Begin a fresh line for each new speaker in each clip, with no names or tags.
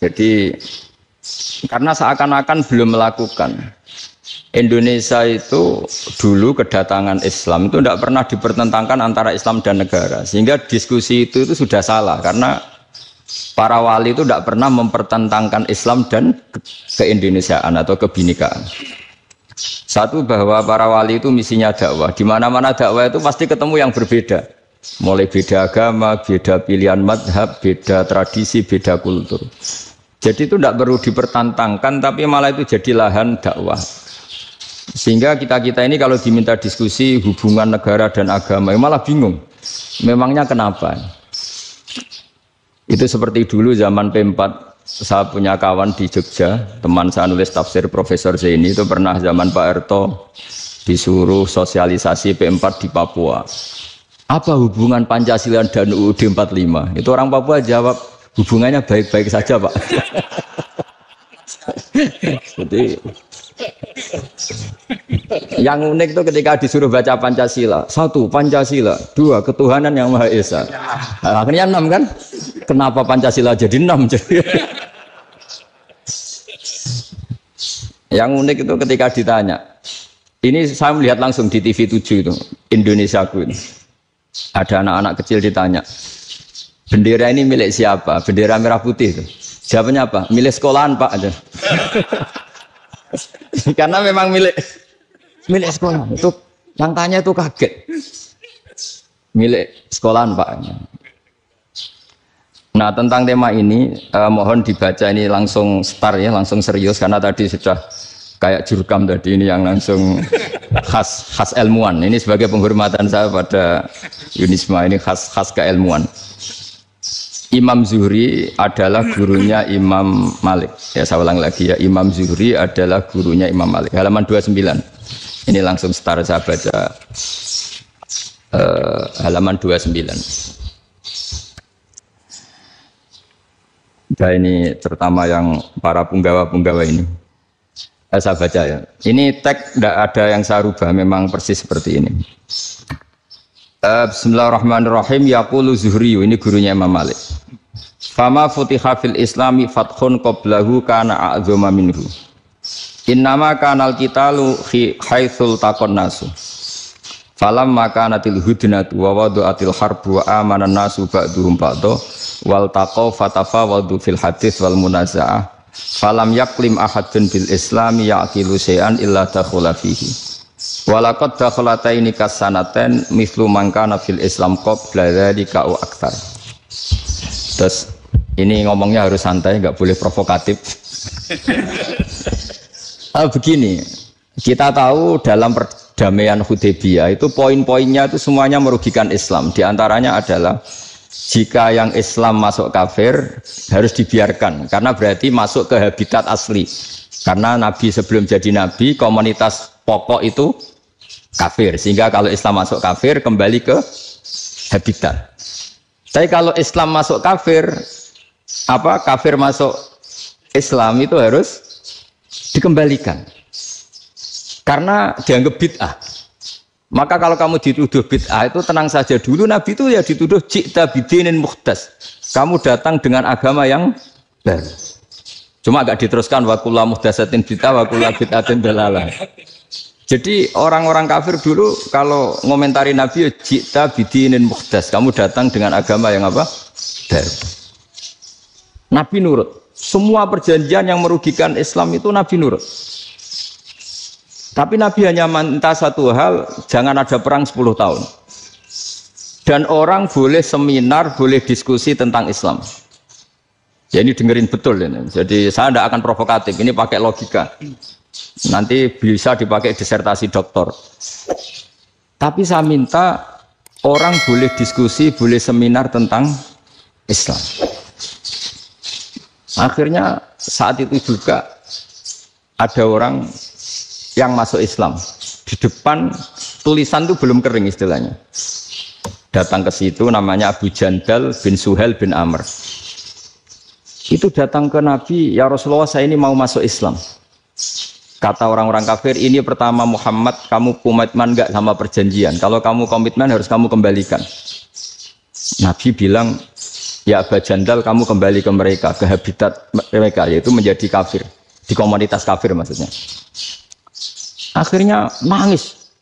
Jadi karena seakan-akan belum melakukan. Indonesia itu dulu kedatangan Islam itu tidak pernah dipertentangkan antara Islam dan negara, sehingga diskusi itu sudah salah karena para wali itu tidak pernah mempertentangkan Islam dan keindonesiaan atau kebinekaan. Satu, bahwa para wali itu misinya dakwah, di mana-mana dakwah itu pasti ketemu yang berbeda, mulai beda agama, beda pilihan madhab, beda tradisi, beda kultur. Jadi itu tidak perlu dipertentangkan, tapi malah itu jadi lahan dakwah. Sehingga kita ini kalau diminta diskusi hubungan negara dan agama malah bingung. Memangnya kenapa? Itu seperti dulu zaman P4, saya punya kawan di Jogja, teman saya nulis tafsir Profesor Zaini, itu pernah zaman Pak Harto disuruh sosialisasi P4 di Papua. Apa hubungan Pancasila dan UUD 45? Itu orang Papua jawab, hubungannya baik-baik saja Pak. Jadi yang unik itu ketika disuruh baca Pancasila, 1 Pancasila, 2 ketuhanan yang Maha Esa. Akhirnya 6 kan? Kenapa Pancasila jadi 6? Yang unik itu ketika ditanya, ini saya melihat langsung di TV 7 itu, Indonesiaku ini. Ada anak-anak kecil ditanya, bendera ini milik siapa? Bendera merah putih itu. Jawabannya apa? Milik sekolahan Pak. Karena memang milik sekolah. Itu yang tanya itu kaget. Milik sekolahan Pak. Nah, tentang tema ini mohon dibaca ini langsung start ya, langsung serius karena tadi sudah kayak jurkam tadi, ini yang langsung khas ilmuwan. Ini sebagai penghormatan saya pada Yunisma, ini khas keilmuan. Imam Zuhri adalah gurunya Imam Malik. Ya, saya ulang lagi ya, Imam Zuhri adalah gurunya Imam Malik. Halaman 29. Ini langsung start saya baca halaman 29. Nah, ini terutama yang para punggawa-punggawa ini. Saya baca ya. Ini teks tidak ada yang saya rubah, memang persis seperti ini. Bismillahirrahmanirrahim. Yaqulu Zuhri, ini gurunya Imam Malik. Fama futiha fil islami fathun qablahu kana a'zama minhu. Innama kanal qitalu haitsul taqon nasu. Falamma kanatil hudnatu wa wadu'atil harbu wa amana nasu ba'duhum ba'du wal taqaw fatafawadu fil hadits wal munaza'ah. Falam yaklim ahadun bil islami yaqilu syai'an illa dakhula fihi. Walaqad dakhalataini kasanaten mithlu man kana fil islam qabla dzalika au aktsar. Terus ini ngomongnya harus santai, enggak boleh provokatif. Begini, kita tahu dalam perdamaian Hudaybiyah itu poin-poinnya itu semuanya merugikan Islam. Di antaranya adalah jika yang Islam masuk kafir harus dibiarkan karena berarti masuk ke habitat asli. Karena Nabi sebelum jadi Nabi komunitas pokok itu kafir, sehingga kalau Islam masuk kafir kembali ke habitat. Tapi kalau Islam masuk kafir, kafir masuk Islam itu harus dikembalikan karena dianggap bid'ah. Maka kalau kamu dituduh bid'ah itu tenang saja dulu, Nabi itu ya dituduh ji'ta bidinin muhdas, kamu datang dengan agama yang baru. Cuma agak diteruskan wa kullu muhdatsatin bid'ah wa kullu bid'atin dalalah. Jadi orang-orang kafir dulu kalau ngomentari Nabi, ji'ta bidinin muhdas, kamu datang dengan agama yang apa? Baru. Nabi nurut. Semua perjanjian yang merugikan Islam itu Nabi nurut. Tapi Nabi hanya minta satu hal, jangan ada perang 10 tahun. Dan orang boleh seminar, boleh diskusi tentang Islam. Ya ini dengerin betul ini. Jadi saya tidak akan provokatif, ini pakai logika. Nanti bisa dipakai disertasi doktor. Tapi saya minta orang boleh diskusi, boleh seminar tentang Islam. Akhirnya saat itu juga ada orang yang masuk Islam. Di depan tulisan itu belum kering istilahnya. Datang ke situ namanya Abu Jandal bin Suhail bin Amr. Itu datang ke Nabi, ya Rasulullah saya ini mau masuk Islam. Kata orang-orang kafir, ini pertama Muhammad, kamu komitmen enggak sama perjanjian? Kalau kamu komitmen harus kamu kembalikan. Nabi bilang, Ya Aba Jandal, kamu kembali ke mereka, ke habitat mereka, yaitu menjadi kafir. Di komunitas kafir maksudnya. Akhirnya nangis.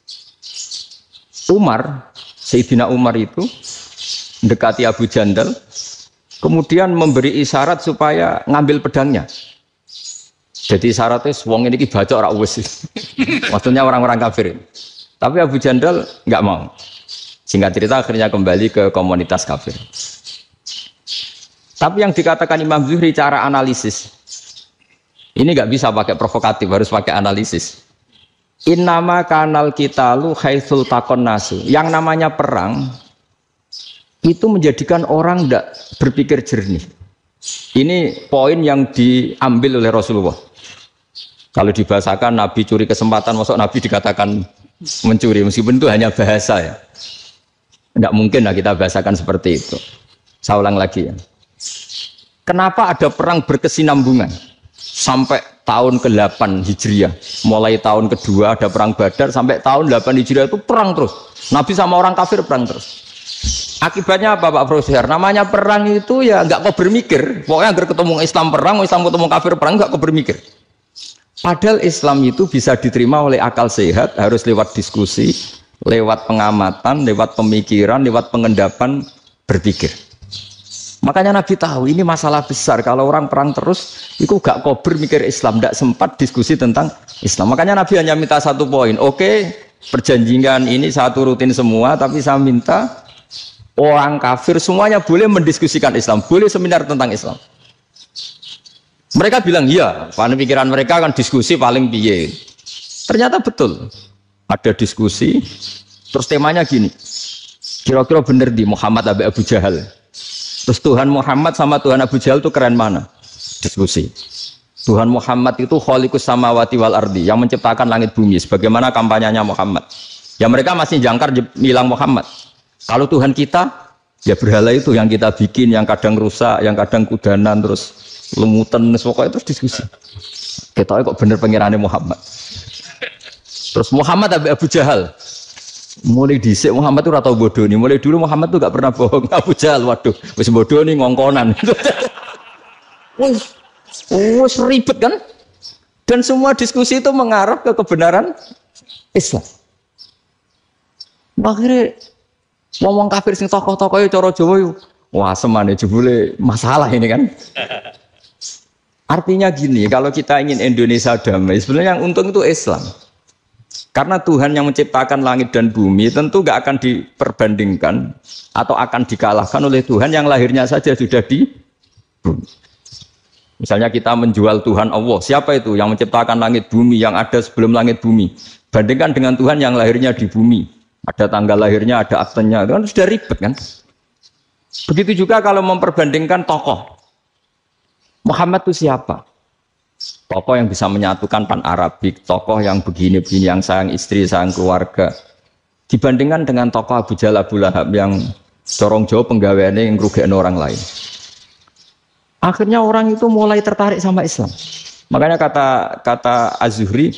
Sayyidina Umar itu mendekati Abu Jandal, kemudian memberi isyarat supaya ngambil pedangnya. Jadi isyaratnya, wong ini baca ora wis. Maksudnya orang-orang kafir. Tapi Abu Jandal nggak mau. Singkat cerita akhirnya kembali ke komunitas kafir. Tapi yang dikatakan Imam Zuhri cara analisis, ini nggak bisa pakai provokatif, harus pakai analisis. Innama kanal qitalu haitsul taqon nasu. Yang namanya perang itu menjadikan orang tidak berpikir jernih. Ini poin yang diambil oleh Rasulullah. Kalau dibahasakan Nabi curi kesempatan, masuk Nabi dikatakan mencuri, meskipun itu hanya bahasa ya. Tidak mungkin lah kita bahasakan seperti itu. Saya ulang lagi ya. Kenapa ada perang berkesinambungan sampai tahun ke-8 Hijriah, mulai tahun kedua ada perang Badar sampai tahun 8 Hijriah itu perang terus. Nabi sama orang kafir perang terus. Akibatnya apa Pak Profesor? Namanya perang itu ya nggak kau bermikir. Pokoknya agar ketemu Islam perang, Islam ketemu kafir perang nggak kau bermikir. Padahal Islam itu bisa diterima oleh akal sehat, harus lewat diskusi, lewat pengamatan, lewat pemikiran, lewat pengendapan berpikir. Makanya Nabi tahu ini masalah besar. Kalau orang perang terus, itu gak kober mikir Islam, tidak sempat diskusi tentang Islam. Makanya Nabi hanya minta satu poin. Oke, perjanjian ini satu rutin semua, tapi saya minta orang kafir semuanya boleh mendiskusikan Islam, boleh seminar tentang Islam. Mereka bilang iya, karena pikiran mereka kan diskusi paling piye. Ternyata betul, ada diskusi. Terus temanya gini, kira-kira bener di Muhammad Abu Jahal. Terus Tuhan Muhammad sama Tuhan Abu Jahal itu keren mana? Diskusi. Tuhan Muhammad itu khaliqus samawati wal ardi, yang menciptakan langit bumi. Sebagaimana kampanyenya Muhammad. Ya mereka masih jangkar bilang Muhammad. Kalau Tuhan kita, ya berhala itu yang kita bikin, yang kadang rusak, yang kadang kudanan, terus lemutan, pokoknya terus diskusi. Kita kok bener pengirannya Muhammad. Terus Muhammad Abu Jahal. Mulai dhisik Muhammad itu ratau bodoh nih. Mulai dulu Muhammad tuh gak pernah bohong. Abu Jahal, waduh, wis bodoh nih ngongkonan. Wis ribet kan? Dan semua diskusi itu mengarah ke kebenaran Islam. Akhirnya ngomong kafir sing tokoh-tokoh cara Jawa yo. Wah, semane jebule masalah ini kan. Artinya gini, kalau kita ingin Indonesia damai, sebenarnya yang untung itu Islam. Karena Tuhan yang menciptakan langit dan bumi tentu gak akan diperbandingkan atau akan dikalahkan oleh Tuhan yang lahirnya saja sudah di bumi. Misalnya kita menjual Tuhan Allah, siapa itu yang menciptakan langit bumi, yang ada sebelum langit bumi? Bandingkan dengan Tuhan yang lahirnya di bumi, ada tanggal lahirnya, ada aktenya, itu kan sudah ribet kan? Begitu juga kalau memperbandingkan tokoh. Muhammad itu siapa? Tokoh yang bisa menyatukan pan-Arabik, tokoh yang begini-begini, yang sayang istri, sayang keluarga. Dibandingkan dengan tokoh Abu Jahal, Abu Lahab yang corong jauh penggaweannya yang ngerugikan orang lain. Akhirnya orang itu mulai tertarik sama Islam. Makanya kata Az-Zuhri,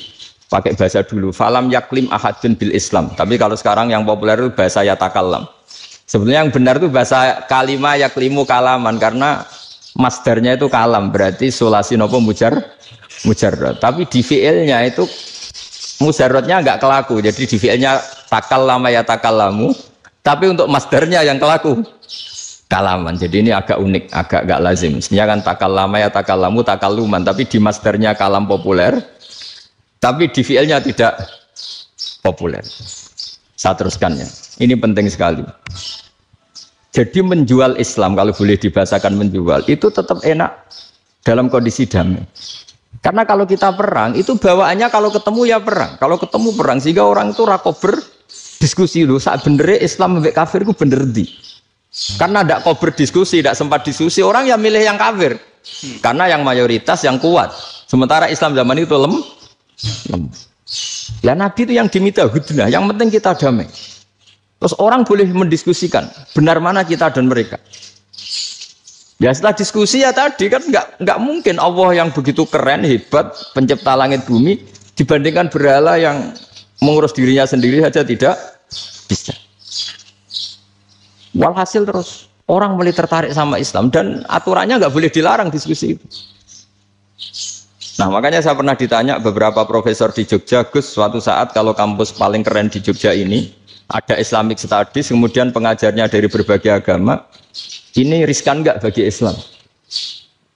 pakai bahasa dulu, falam yaklim ahadun bil Islam. Tapi kalau sekarang yang populer itu bahasa yatakallam. Sebenarnya yang benar itu bahasa kalimah yaklimu kalaman, karena masdarnya itu kalam, berarti sulasi nopo mujarrad. Tapi di fi'ilnya itu mujarradnya enggak kelaku. Jadi di fi'ilnya takallama ya takallamu, tapi untuk masdarnya yang kelaku kalaman. Jadi ini agak unik, agak enggak lazim. Mestinya kan takallama ya takallamu takalluman, tapi di masdarnya kalam populer, tapi di fi'ilnya tidak populer. Saya teruskan ya. Ini penting sekali. Jadi menjual Islam, kalau boleh dibahasakan menjual, itu tetap enak dalam kondisi damai. Karena kalau kita perang, itu bawaannya kalau ketemu ya perang. Kalau ketemu perang, sehingga orang itu rakober diskusi dulu. Saat benernya Islam sampai kafir itu bener di. Karena tidak kober diskusi, tidak sempat diskusi, orang yang milih yang kafir. Karena yang mayoritas yang kuat. Sementara Islam zaman itu lemah. Ya Nabi itu yang diminta hudnah, yang penting kita damai. Terus orang boleh mendiskusikan benar mana kita dan mereka. Ya setelah diskusi ya tadi kan nggak mungkin Allah yang begitu keren hebat pencipta langit bumi dibandingkan berhala yang mengurus dirinya sendiri saja tidak bisa. Walhasil terus Orang mulai tertarik sama Islam dan aturannya nggak boleh dilarang diskusi itu. Nah makanya saya pernah ditanya beberapa profesor di Jogja, Gus, suatu saat kalau kampus paling keren di Jogja ini ada Islamic Studies, kemudian pengajarnya dari berbagai agama, ini riskan nggak bagi Islam?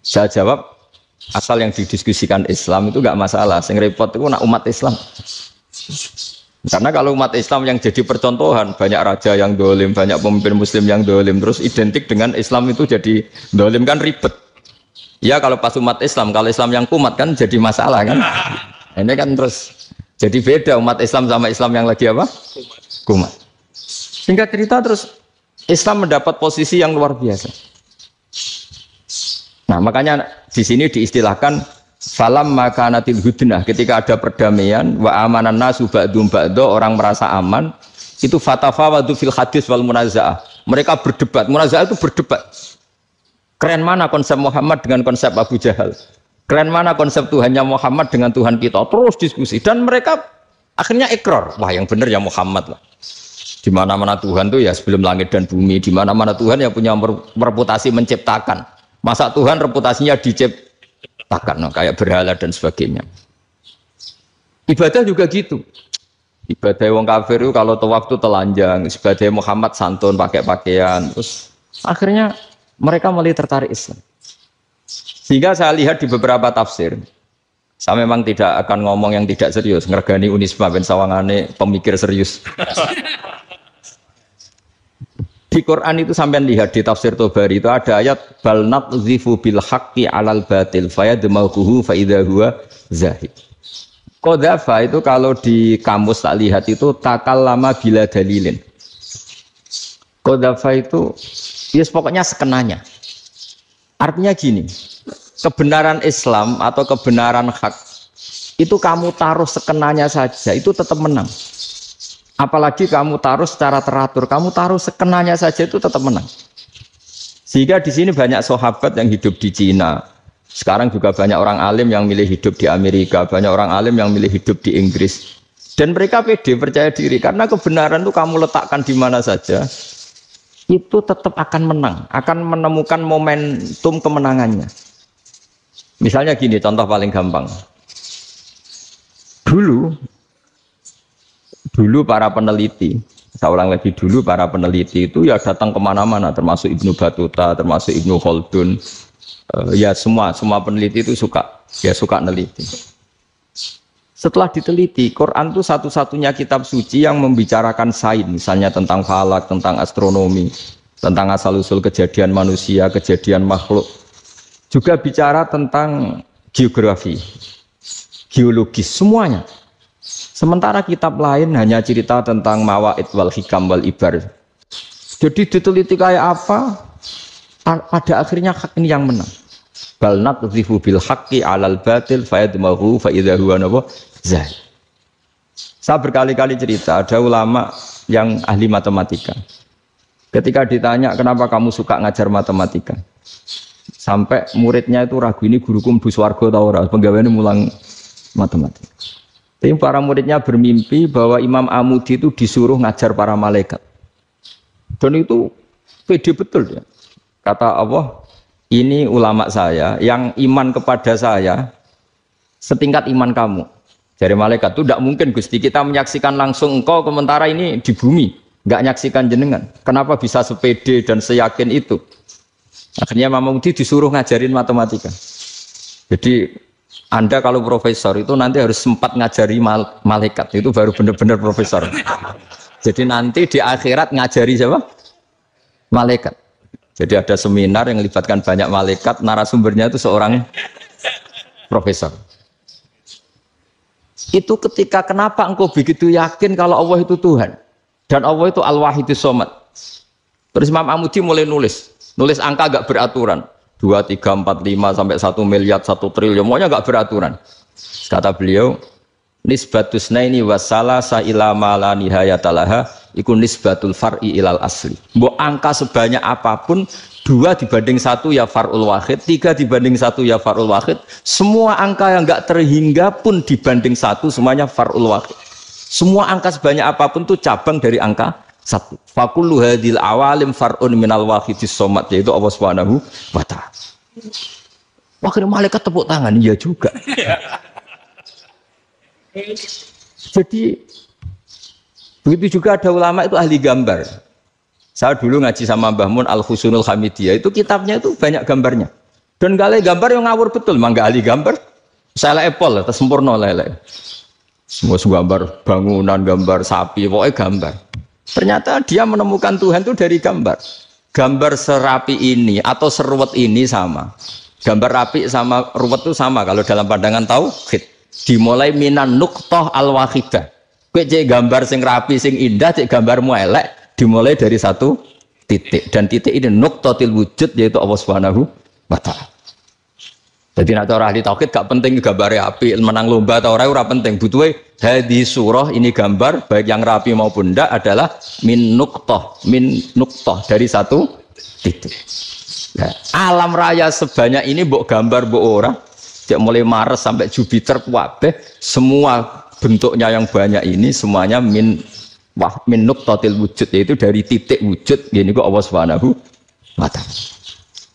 Saya jawab, asal yang didiskusikan Islam itu nggak masalah. Sing repot itu nak umat Islam. Karena kalau umat Islam yang jadi percontohan, banyak raja yang dolim, banyak pemimpin muslim yang dolim, terus identik dengan Islam itu jadi dolim kan ribet. Ya kalau pas umat Islam, kalau Islam yang kumat kan jadi masalah kan. Ini kan terus jadi beda umat Islam sama Islam yang lagi apa? Kumat. Singkat cerita terus Islam mendapat posisi yang luar biasa. Nah makanya di sini diistilahkan falam makanatil hudnah, ketika ada perdamaian wa amanan nasu ba'dum ba'do, orang merasa aman, itu fatafawadu fil hadis wal munazaah, mereka berdebat. Munazaah itu berdebat, keren mana konsep Muhammad dengan konsep Abu Jahal, keren mana konsep Tuhannya Muhammad dengan Tuhan kita, terus diskusi dan mereka akhirnya ikrar, wah yang benar ya Muhammad lah. Di mana-mana Tuhan tuh ya sebelum langit dan bumi, di mana-mana Tuhan yang punya reputasi menciptakan, masa Tuhan reputasinya diciptakan no, kayak berhala dan sebagainya. Ibadah juga gitu. Ibadah wong kafir itu kalau tawaf itu telanjang, ibadah Muhammad santun pakai pakaian. Terus akhirnya mereka mulai tertarik Islam. Sehingga saya lihat di beberapa tafsir, saya memang tidak akan ngomong yang tidak serius, ngergani Unisma ben sawangane pemikir serius. Di Quran itu sampai lihat di tafsir Tobari itu ada ayat bal naqzifu bil haqqi 'alal batil fayadmaghuhu fa idza huwa zahid. Qadzafa itu kalau di kamus tak lihat itu takallama bila dalilin. Qadzafa itu yes, pokoknya sekenanya. Artinya gini, kebenaran Islam atau kebenaran hak itu kamu taruh sekenanya saja itu tetap menang. Apalagi kamu taruh secara teratur, kamu taruh sekenanya saja itu tetap menang. Sehingga di sini banyak sahabat yang hidup di Cina. Sekarang juga banyak orang alim yang milih hidup di Amerika, banyak orang alim yang milih hidup di Inggris. Dan mereka pede, percaya diri karena kebenaran itu kamu letakkan di mana saja, itu tetap akan menang, akan menemukan momentum kemenangannya. Misalnya gini, contoh paling gampang. Dulu para peneliti, saya ulang lagi, dulu para peneliti itu ya datang kemana-mana, termasuk Ibnu Battuta, termasuk Ibnu Khaldun, ya semua peneliti itu suka neliti. Setelah diteliti, Quran itu satu-satunya kitab suci yang membicarakan sains, misalnya tentang falak, tentang astronomi, tentang asal-usul kejadian manusia, kejadian makhluk, juga bicara tentang geografi, geologis, semuanya. Sementara kitab lain hanya cerita tentang mawaid wal hikam wal ibar. Jadi diteliti kayak apa, pada akhirnya hak ini yang menang. Bal naqdhifu bil haqqi 'alal batil fayadmaghu fa idza huwa zahid. Saya berkali-kali cerita, ada ulama yang ahli matematika. Ketika ditanya kenapa kamu suka ngajar matematika, sampai muridnya itu ragu, ini guruku mlebu swarga ta ora, penggaweane mulang matematika. Tapi para muridnya bermimpi bahwa Imam Amudi itu disuruh ngajar para malaikat. Dan itu pede betul ya. Kata Allah, ini ulama saya yang iman kepada saya setingkat iman kamu. Dari malaikat itu tidak mungkin Gusti, kita menyaksikan langsung engkau, sementara ini di bumi, nggak nyaksikan jenengan. Kenapa bisa sepede dan seyakin itu? Akhirnya Imam Amudi disuruh ngajarin matematika. Jadi Anda kalau profesor itu nanti harus sempat ngajari malaikat, itu baru benar-benar profesor. Jadi nanti di akhirat ngajari siapa? Malaikat. Jadi ada seminar yang melibatkan banyak malaikat, narasumbernya itu seorang profesor. Itu ketika kenapa engkau begitu yakin kalau Allah itu Tuhan dan Allah itu Al-Wahidus Shomad. Terus Imam Amudi mulai nulis angka gak beraturan. 2, 3, 4, 5 sampai 1 miliar, 1 triliun, semuanya enggak beraturan. Kata beliau, nisbatus naini wasalasa ila ma la nihayatalaha iku nisbatul far'i ilal asli. Mbok angka sebanyak apapun, 2 dibanding 1 ya far'ul wahid, 3 dibanding 1 ya far'ul wahid. Semua angka yang enggak terhingga pun dibanding 1 semuanya far'ul wahid. Semua angka sebanyak apapun itu cabang dari angka satu. Fakullu hadil awalim far'un minal wahidis somad, yaitu Allah Subhanahu wa ta'ala. Akhirnya malaikat tepuk tangan, iya juga. Jadi begitu juga ada ulama itu ahli gambar. Saya dulu ngaji sama Mbah Mun Al-Husunul Hamidiyah, itu kitabnya itu banyak gambarnya. Dan gale gambar yang ngawur betul, mangga ahli gambar. Saya Apple, terus sempurna lele. Semua gambar bangunan, gambar sapi, pokoknya gambar. Ternyata dia menemukan Tuhan itu dari gambar. Gambar serapi ini atau seruwet ini sama. Gambar rapi sama ruwet itu sama kalau dalam pandangan tauhid. Dimulai minan nuqtah al-wahidah. Kowe cek gambar sing rapi, sing indah, cek gambarmu elek, dimulai dari satu titik. Dan titik ini nuqtatil wujud, yaitu Allah Subhanahu wa ta'ala. Jadi nak cara ahli tauhid gak penting gambarnya api, menang lomba atau ora penting. Butuhe hadis surah ini gambar baik yang rapi maupun ndak adalah min nuqtah dari satu titik. Nah, alam raya sebanyak ini mbok gambar mbok ora, sejak mulai Mars sampai Jupiter kabeh semua bentuknya yang banyak ini semuanya min nuqtatil wujud, yaitu dari titik wujud. Gini kok Allah Subhanahu wa ta'ala.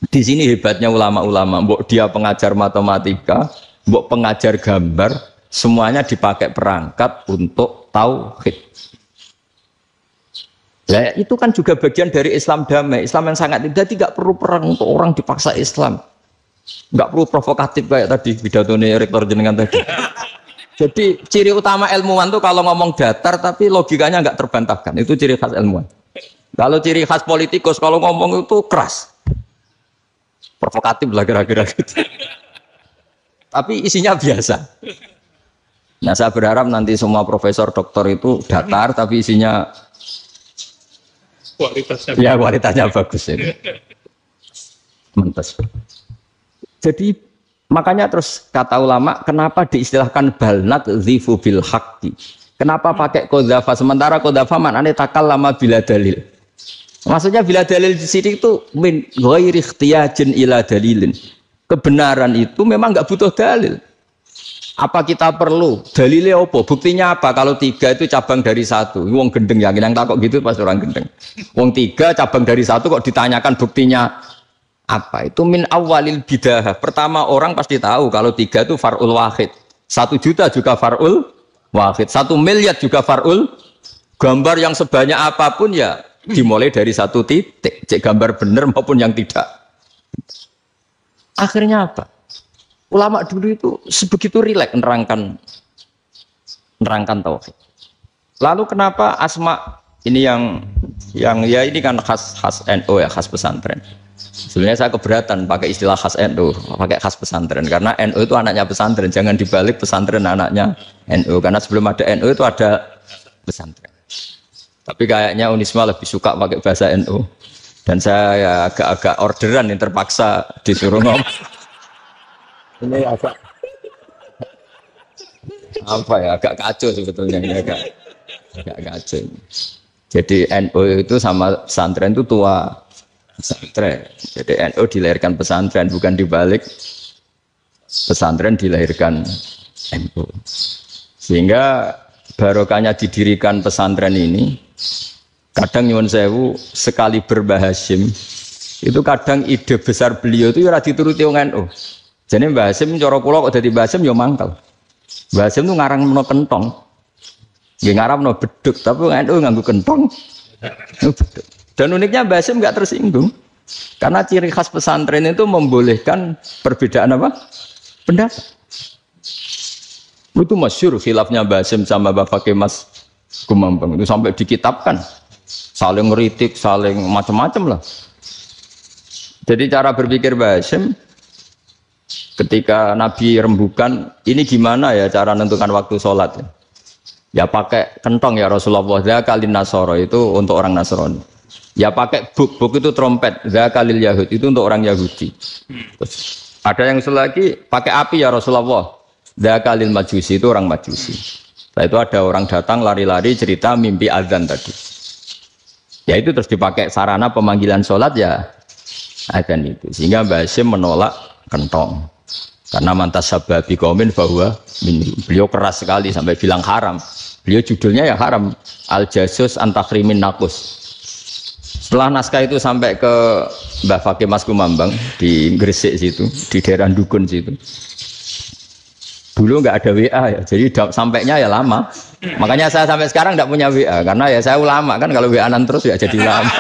Di sini hebatnya ulama-ulama, mbok dia pengajar matematika, mbok pengajar gambar, semuanya dipakai perangkat untuk tauhid. Nah, itu kan juga bagian dari Islam damai, Islam yang sangat tidak perlu perang untuk orang dipaksa Islam. Enggak perlu provokatif kayak tadi pidatonya rektor jenengan tadi. Jadi ciri utama ilmuwan tuh kalau ngomong datar tapi logikanya enggak terbantahkan, itu ciri khas ilmuwan. Kalau ciri khas politikus kalau ngomong itu keras. Provokatif lah kira-kira gitu. Tapi isinya biasa. Nah, saya berharap nanti semua profesor doktor itu datar tapi isinya kualitasnya bagus ini. Mentes. Jadi makanya terus kata ulama, kenapa diistilahkan balnat zifu bil haqqi? Kenapa pakai qadzafa sementara qadzafa maknane takallama bila dalil? Maksudnya bila dalil di sini itu min ghairi ikhtiyajin ila dalilin. Kebenaran itu memang enggak butuh dalil. Apa kita perlu dalilnya apa? Buktinya apa? Kalau 3 itu cabang dari 1. Wong gendeng yakin yang takut gitu pas orang gendeng. Wong 3 cabang dari 1 kok ditanyakan buktinya apa? Itu min awalil bidah. Pertama orang pasti tahu kalau 3 itu far'ul wahid. 1 juta juga far'ul wahid. 1 miliar juga far'ul. Gambar yang sebanyak apapun ya dimulai dari satu titik, cek gambar benar maupun yang tidak. Akhirnya apa? Ulama dulu itu sebegitu rileks nerangkan tauhid. Lalu kenapa asma ini yang ya ini kan khas NU ya, khas pesantren. Sebenarnya saya keberatan pakai istilah khas NU, pakai khas pesantren karena NU itu anaknya pesantren, jangan dibalik pesantren anaknya NU karena sebelum ada NU itu ada pesantren. Tapi kayaknya Unisma lebih suka pakai bahasa NU. Dan saya ya agak-agak orderan yang terpaksa disuruh ngomong. Ini agak apa ya, agak kacau sebetulnya ini agak kacau. Jadi NU itu sama pesantren itu tua pesantren. Jadi NU dilahirkan pesantren, bukan dibalik pesantren dilahirkan NU. Sehingga barokahnya didirikan pesantren ini. Kadang nyuwun sewu sekali berbahashim itu kadang ide besar beliau itu ya dituruti wong NU. Jadi Mbah Hasim cara kula kok dadi Mbah Hasim ya mangkel. Mbah Hasim itu ngarang meno kentong. Nggih ngarang meno beduk, tapi wong NU nganggo kentong. Dan uniknya Mbah Hasim enggak tersinggung. Karena ciri khas pesantren itu membolehkan perbedaan apa? Pendapat. Itu masyhur khilafnya Mbah Hasim sama Mbah Fakih Mas Kumambang itu sampai dikitabkan. Saling ngeritik, saling macam-macam lah. Jadi cara berpikir Mbah Hasim ketika Nabi rembukan, ini gimana ya cara menentukan waktu sholat ya? Ya pakai kentong ya Rasulullah, zakalin nasoro itu untuk orang Nasrani. Ya pakai buk itu trompet, zakalil Yahud itu untuk orang Yahudi. Terus, ada yang lagi pakai api ya Rasulullah, zakalil Majusi itu orang Majusi. Setelah itu ada orang datang lari-lari cerita mimpi azan tadi. Ya itu terus dipakai sarana pemanggilan sholat ya azan itu. Sehingga Mbah Hasim menolak kentong. Karena mantas sababi qaumin bahwa beliau keras sekali sampai bilang haram. Beliau judulnya ya haram. Al-Jasus Antakhrimin Nakus. Setelah naskah itu sampai ke Mbah Fakih Mas Kumambang di Gresik situ, di daerah Dukun situ. Dulu nggak ada WA ya, jadi sampainya ya lama. Makanya saya sampai sekarang nggak punya WA karena ya saya ulama kan, kalau WA-an terus ya jadi ulama.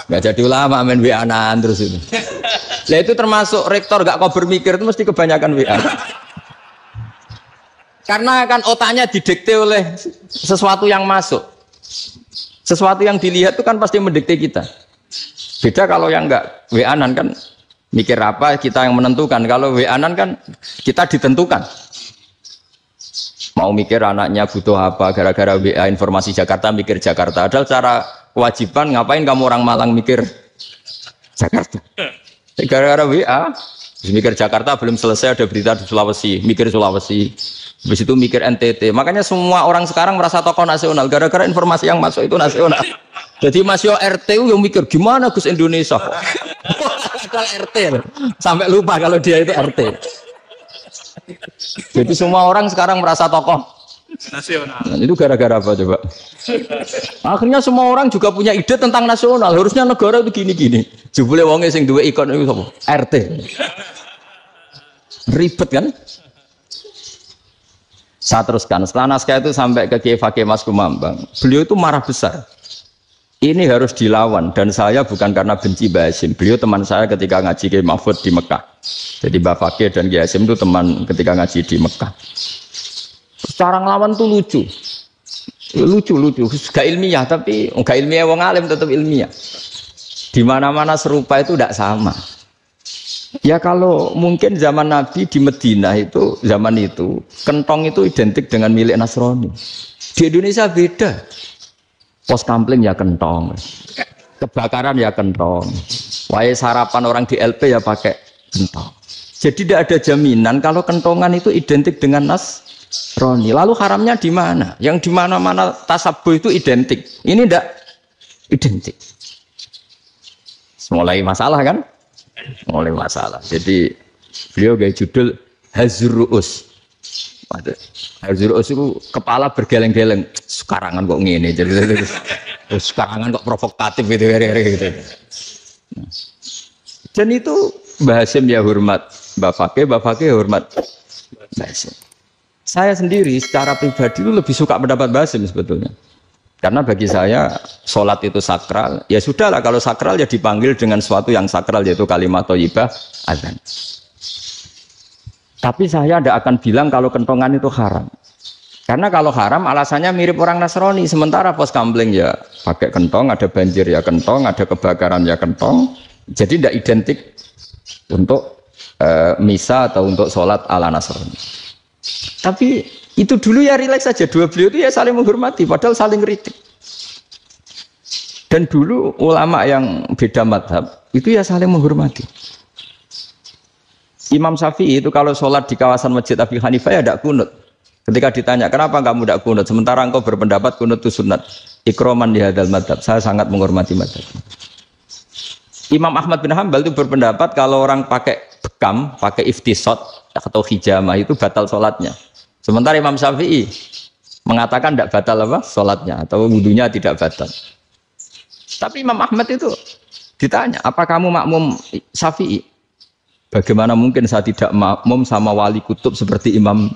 Nggak jadi ulama main WA-an terus itu. Nah itu termasuk rektor nggak kober mikir itu mesti kebanyakan WA. Karena kan otaknya didikte oleh sesuatu yang masuk. Sesuatu yang dilihat itu kan pasti mendikte kita. Beda kalau yang enggak WA-an kan mikir apa kita yang menentukan. Kalau WA-an kan kita ditentukan. Mau mikir anaknya butuh apa gara-gara WA informasi Jakarta mikir Jakarta. Padahal secara kewajiban ngapain kamu orang Malang mikir Jakarta. Gara-gara WA mikir Jakarta belum selesai ada berita di Sulawesi, mikir Sulawesi. Habis itu mikir NTT. Makanya semua orang sekarang merasa tokoh nasional gara-gara informasi yang masuk itu nasional. Jadi Mas Yo RT yang mikir gimana Gus Indonesia. Ada RT sampai lupa kalau dia itu RT. Jadi semua orang sekarang merasa tokoh nasional. Nah, itu gara-gara apa coba? Akhirnya semua orang juga punya ide tentang nasional. Harusnya negara itu gini-gini. Jebule wonge sing duwe ikon itu sapa? RT. Ribet kan? Saya teruskan, setelah naskah itu sampai ke Kiai Fakih Mas Kumambang, beliau itu marah besar. Ini harus dilawan, dan saya bukan karena benci Mbah Hasyim. Beliau teman saya ketika ngaji Kiai Mahfud di Mekah. Jadi Mbah Fakih dan Kiai Hasyim itu teman ketika ngaji di Mekah. Cara ngelawan tuh lucu. Lucu. Gak ilmiah, tapi gak ilmiah wong alim tetap ilmiah. Di mana-mana serupa itu tidak sama. Ya kalau mungkin zaman Nabi di Madinah itu, zaman itu kentong itu identik dengan milik Nasrani. Di Indonesia beda. Pos kampling ya kentong, kebakaran ya kentong, wae sarapan orang di LP ya pakai kentong. Jadi tidak ada jaminan kalau kentongan itu identik dengan Nasrani. Lalu haramnya di mana? Yang di mana-mana tasabuh itu identik. Ini tidak identik. Mulai masalah kan? Mulai masalah. Jadi beliau gaya judul Hazruus. Hazruus itu kepala bergeleng-geleng. Sekarangan kok ngene. Jadi sekarangan kok provokatif gitu. Dan itu Mbah Hasyim ya hormat Mbah Fakih hormat Mbah Hasyim. Saya sendiri secara pribadi itu lebih suka pendapat Mbah Hasyim sebetulnya. Karena bagi saya sholat itu sakral, ya sudahlah kalau sakral ya dipanggil dengan sesuatu yang sakral yaitu kalimat thayyibah azan. Tapi saya tidak akan bilang kalau kentongan itu haram. Karena kalau haram alasannya mirip orang Nasrani, sementara pos kampling ya pakai kentong, ada banjir ya kentong, ada kebakaran ya kentong. Jadi tidak identik untuk misa atau untuk sholat ala Nasrani. Tapi itu dulu ya rileks saja, dua beliau itu ya saling menghormati, padahal saling kritik. Dan dulu ulama yang beda madhab, itu ya saling menghormati. Imam Syafi'i itu kalau sholat di kawasan Masjid Abi Hanifah ya tidak kunut. Ketika ditanya, kenapa kamu tidak kunut? Sementara engkau berpendapat kunut itu sunat. Ikroman di hadal madhab, saya sangat menghormati madhab. Imam Ahmad bin Hanbal itu berpendapat kalau orang pakai bekam, pakai iftisot atau hijamah itu batal sholatnya. Sementara Imam Syafi'i mengatakan tidak batal apa sholatnya atau wudunya tidak batal. Tapi Imam Ahmad itu ditanya, apa kamu makmum Syafi'i? Bagaimana mungkin saya tidak makmum sama wali kutub seperti Imam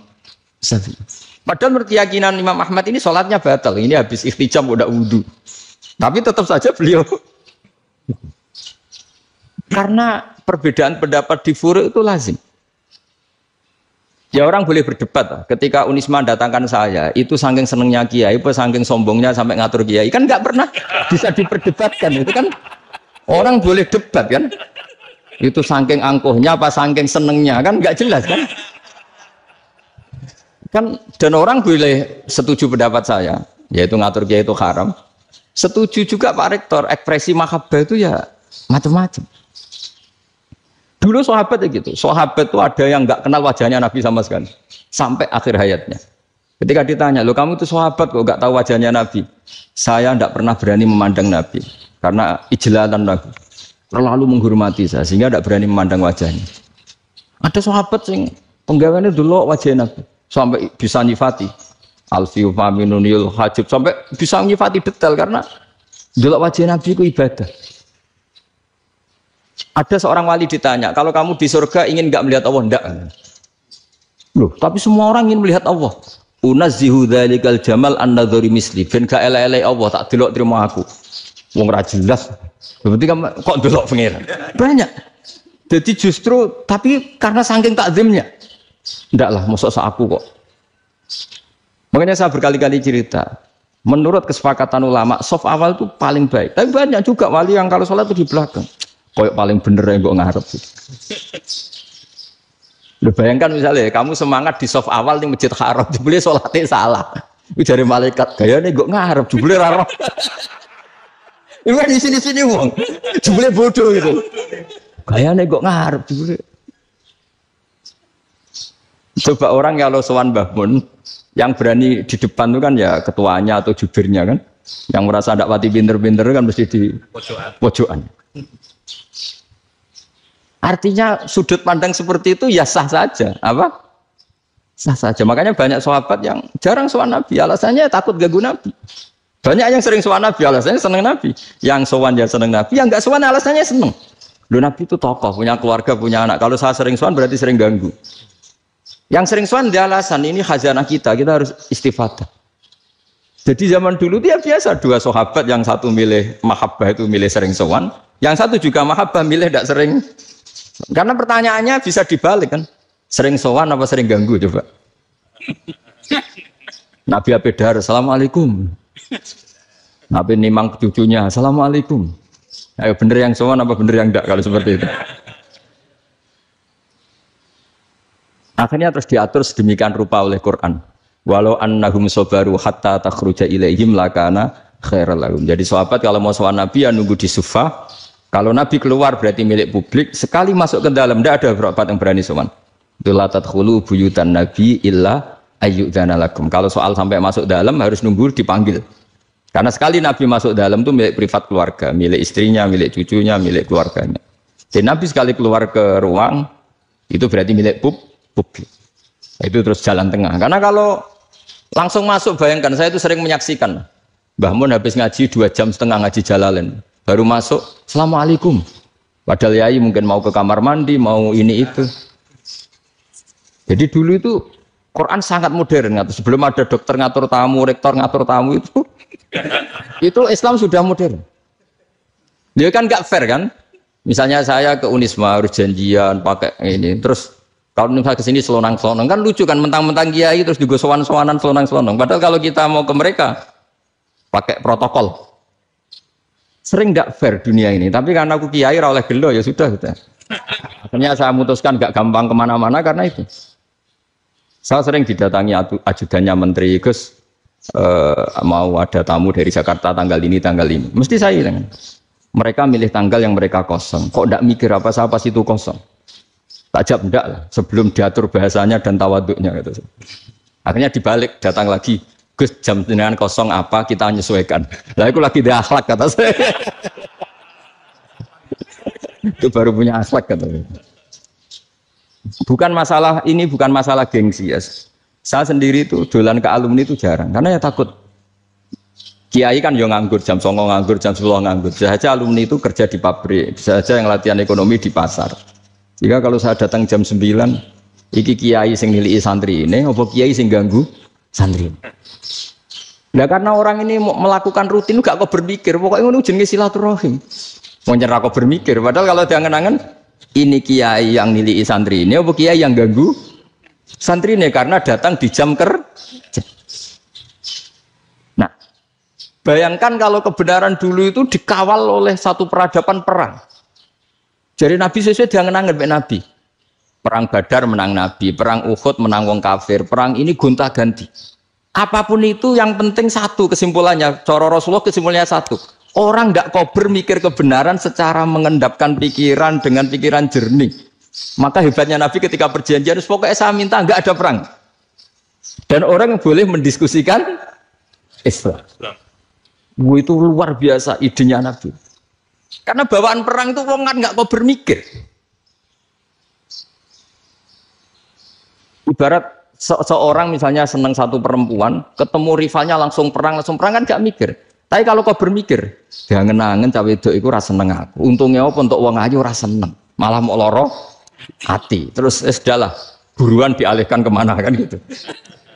Syafi'i? Padahal menurut keyakinan Imam Ahmad ini sholatnya batal. Ini habis iftijam udah wudu. Tapi tetap saja beliau karena perbedaan pendapat di furu itu lazim. Ya orang boleh berdebat. Ketika Unisma datangkan saya, itu saking senengnya kiai, saking sombongnya sampai ngatur kiai, kan nggak pernah bisa diperdebatkan. Itu kan orang boleh debat kan? Itu saking angkuhnya apa saking senengnya kan nggak jelas kan? Kan dan orang boleh setuju pendapat saya, yaitu ngatur kiai itu haram. Setuju juga Pak Rektor, ekspresi mahabbah itu ya macam-macam. Dulu sahabat ya gitu, sahabat itu ada yang nggak kenal wajahnya Nabi sama sekali sampai akhir hayatnya. Ketika ditanya, lo kamu itu sahabat kok nggak tahu wajahnya Nabi? Saya nggak pernah berani memandang Nabi karena ijlalan Nabi, terlalu menghormati saya sehingga nggak berani memandang wajahnya. Ada sahabat sing penggaweane delok wajah Nabi sampai bisa nyifati alfiu faminunil hajib sampai bisa nyifati detail karena delok wajah Nabi itu ibadah. Ada seorang wali ditanya, kalau kamu di surga ingin enggak melihat Allah? Enggak. Loh, tapi semua orang ingin melihat Allah. Unazzihu dzalikal jamal an-nadhari misli. Ben gak elek-elek Allah tak delok terima aku. Wong ra jelas. Berarti kamu kok delok pengiran? Banyak. Jadi justru tapi karena saking takzimnya. Enggak lah, mosok aku kok. Makanya saya berkali-kali cerita. Menurut kesepakatan ulama, soft awal itu paling baik. Tapi banyak juga wali yang kalau sholat itu di belakang. Koyok paling bener yang gue ngarep. Lu bayangkan misalnya kamu semangat di soft awal di masjid haram, jebule sholatnya salah. Itu dari malaikat gayane gue ngarep, jebule raro. Itu kan di sini wong, jebule bodoh gitu. Gayane gue ngarep, jebule. Coba orang kalau sowan Mbah Mun, yang berani di depan itu kan ya ketuanya atau jubirnya kan, yang merasa tidak pati pinter-pinter kan mesti di pojokan. Artinya sudut pandang seperti itu ya sah saja, apa? Sah saja. Makanya banyak sahabat yang jarang sowan Nabi, alasannya takut ganggu Nabi. Banyak yang sering sowan Nabi, alasannya seneng Nabi. Yang sowan ya seneng Nabi, yang enggak sowan alasannya seneng. Loh Nabi itu tokoh, punya keluarga, punya anak. Kalau saya sering sowan berarti sering ganggu. Yang sering sowan dia alasan ini khazanah kita harus istifadah. Jadi zaman dulu dia biasa dua sahabat, yang satu milih mahabbah itu milih sering sowan, yang satu juga mahabbah milih tidak sering. Karena pertanyaannya bisa dibalik kan, sering sowan apa sering ganggu coba. Nabi Abedar, assalamualaikum. Nabi nimang cucunya, assalamualaikum. Ayo bener yang sowan apa bener yang enggak kalau seperti itu. Akhirnya terus diatur sedemikian rupa oleh Quran. Walau annahum sabaru hatta takhruja ilaihim lakana khairal lahum. Jadi sahabat kalau mau sowan Nabi ya nunggu di Sufah. Kalau Nabi keluar berarti milik publik. Sekali masuk ke dalam tidak ada berapa yang berani sowan. La tadkhulu buyutan Nabi illa ayyudzana lakum. Kalau soal sampai masuk dalam harus nunggu dipanggil. Karena sekali Nabi masuk dalam itu milik privat keluarga, milik istrinya, milik cucunya, milik keluarganya. Jadi Nabi sekali keluar ke ruang itu berarti milik publik. Itu terus jalan tengah. Karena kalau langsung masuk, bayangkan saya itu sering menyaksikan Mbah Mun habis ngaji 2,5 jam ngaji Jalalain, baru masuk assalamualaikum. Padahal yai mungkin mau ke kamar mandi, mau ini itu. Jadi dulu itu Quran sangat modern. Sebelum ada dokter ngatur tamu, rektor ngatur tamu itu Islam sudah modern. Dia kan nggak fair kan? Misalnya saya ke Unisma harus janjian pakai ini, terus kalau misalnya ke sini selonang-selonang kan lucu kan, mentang-mentang kiai terus juga sowan-sowanan selonang-selonang. Padahal kalau kita mau ke mereka pakai protokol. Sering tidak fair dunia ini. Tapi karena aku kiai ra oleh gelo ya sudah. Akhirnya saya memutuskan gak gampang kemana-mana karena itu. Saya sering didatangi ajudannya menteri, Gus mau ada tamu dari Jakarta tanggal ini. Mesti saya bilang, mereka milih tanggal yang mereka kosong. Kok tidak mikir apa situ kosong? Tak jawab enggak lah, sebelum diatur bahasanya dan tawaduknya gitu. Akhirnya dibalik, datang lagi, Gus jam dengan kosong apa kita menyesuaikan. Lah itu lagi dia akhlak kata saya. Itu baru punya akhlak kata saya. Bukan masalah gengsi ya. Saya sendiri itu dolan ke alumni itu jarang, karena ya takut. Kiai kan yo nganggur, jam 09.00 nganggur, jam 10 nganggur. Bisa saja alumni itu kerja di pabrik, bisa saja yang latihan ekonomi di pasar. Jika kalau saya datang jam 9, iki kiai sing nilai santri ini, apa kiai sing ganggu santri. Nah karena orang ini melakukan rutin, gak kok berpikir, pokoknya ngono jenenge silaturahim. Mau nyerah kok berpikir, padahal kalau diangen-angen, ini kiai yang nilai santri ini, apa kiai yang ganggu santri ini karena datang di jam kerja. Nah, bayangkan kalau kebenaran dulu itu dikawal oleh satu peradaban perang. Jadi Nabi sesuai diangen-angen Nabi. Perang Badar menang Nabi, perang Uhud menang wong kafir, perang ini gonta-ganti. Apapun itu yang penting satu kesimpulannya, cara Rasulullah kesimpulannya satu. Orang tidak kober mikir kebenaran secara mengendapkan pikiran dengan pikiran jernih. Maka hebatnya Nabi ketika perjanjian, pokoknya saya minta nggak ada perang. Dan orang yang boleh mendiskusikan Islam. Itu luar biasa idenya Nabi. Karena bawaan perang itu orang kan nggak kober mikir. Ibarat seorang misalnya senang satu perempuan, ketemu rivalnya langsung perang kan gak mikir. Tapi kalau kau bermikir, jangan-jangan cawe itu rasa seneng aku. Untungnya apa untuk uang ayu rasa seneng, malah mau loro hati. Terus sudahlah, buruan dialihkan kemana kan gitu.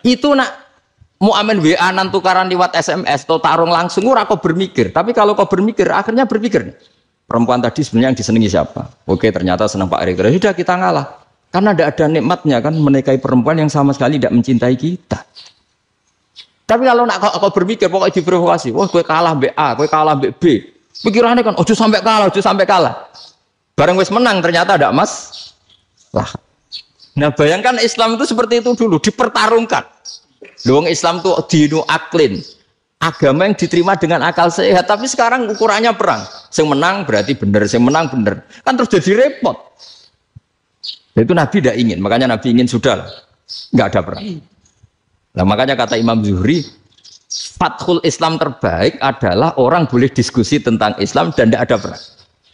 Itu nak mau amin WA nan tukaran lewat SMS atau tarung langsung ora kau bermikir. Tapi kalau kau bermikir, akhirnya berpikir perempuan tadi sebenarnya yang disenangi siapa? Oke, ternyata senang Pak Erick. Sudah kita ngalah. Karena tidak ada nikmatnya kan menikahi perempuan yang sama sekali tidak mencintai kita. Tapi kalau nak kau berpikir pokoknya diprovokasi, wah gue kalah BA, gue kalah B. Pikirannya kan ojo sampai kalah. Bareng wis menang ternyata ada mas. Lah. Nah, bayangkan Islam itu seperti itu dulu, dipertarungkan. Luang Islam itu dinu aklin, agama yang diterima dengan akal sehat. Tapi sekarang ukurannya perang. Yang menang berarti benar, yang menang benar. Kan terus jadi repot. Itu Nabi tidak ingin, makanya Nabi ingin sudah nggak ada perang. Nah, makanya kata Imam Zuhri, fathul Islam terbaik adalah orang boleh diskusi tentang Islam dan tidak ada perang.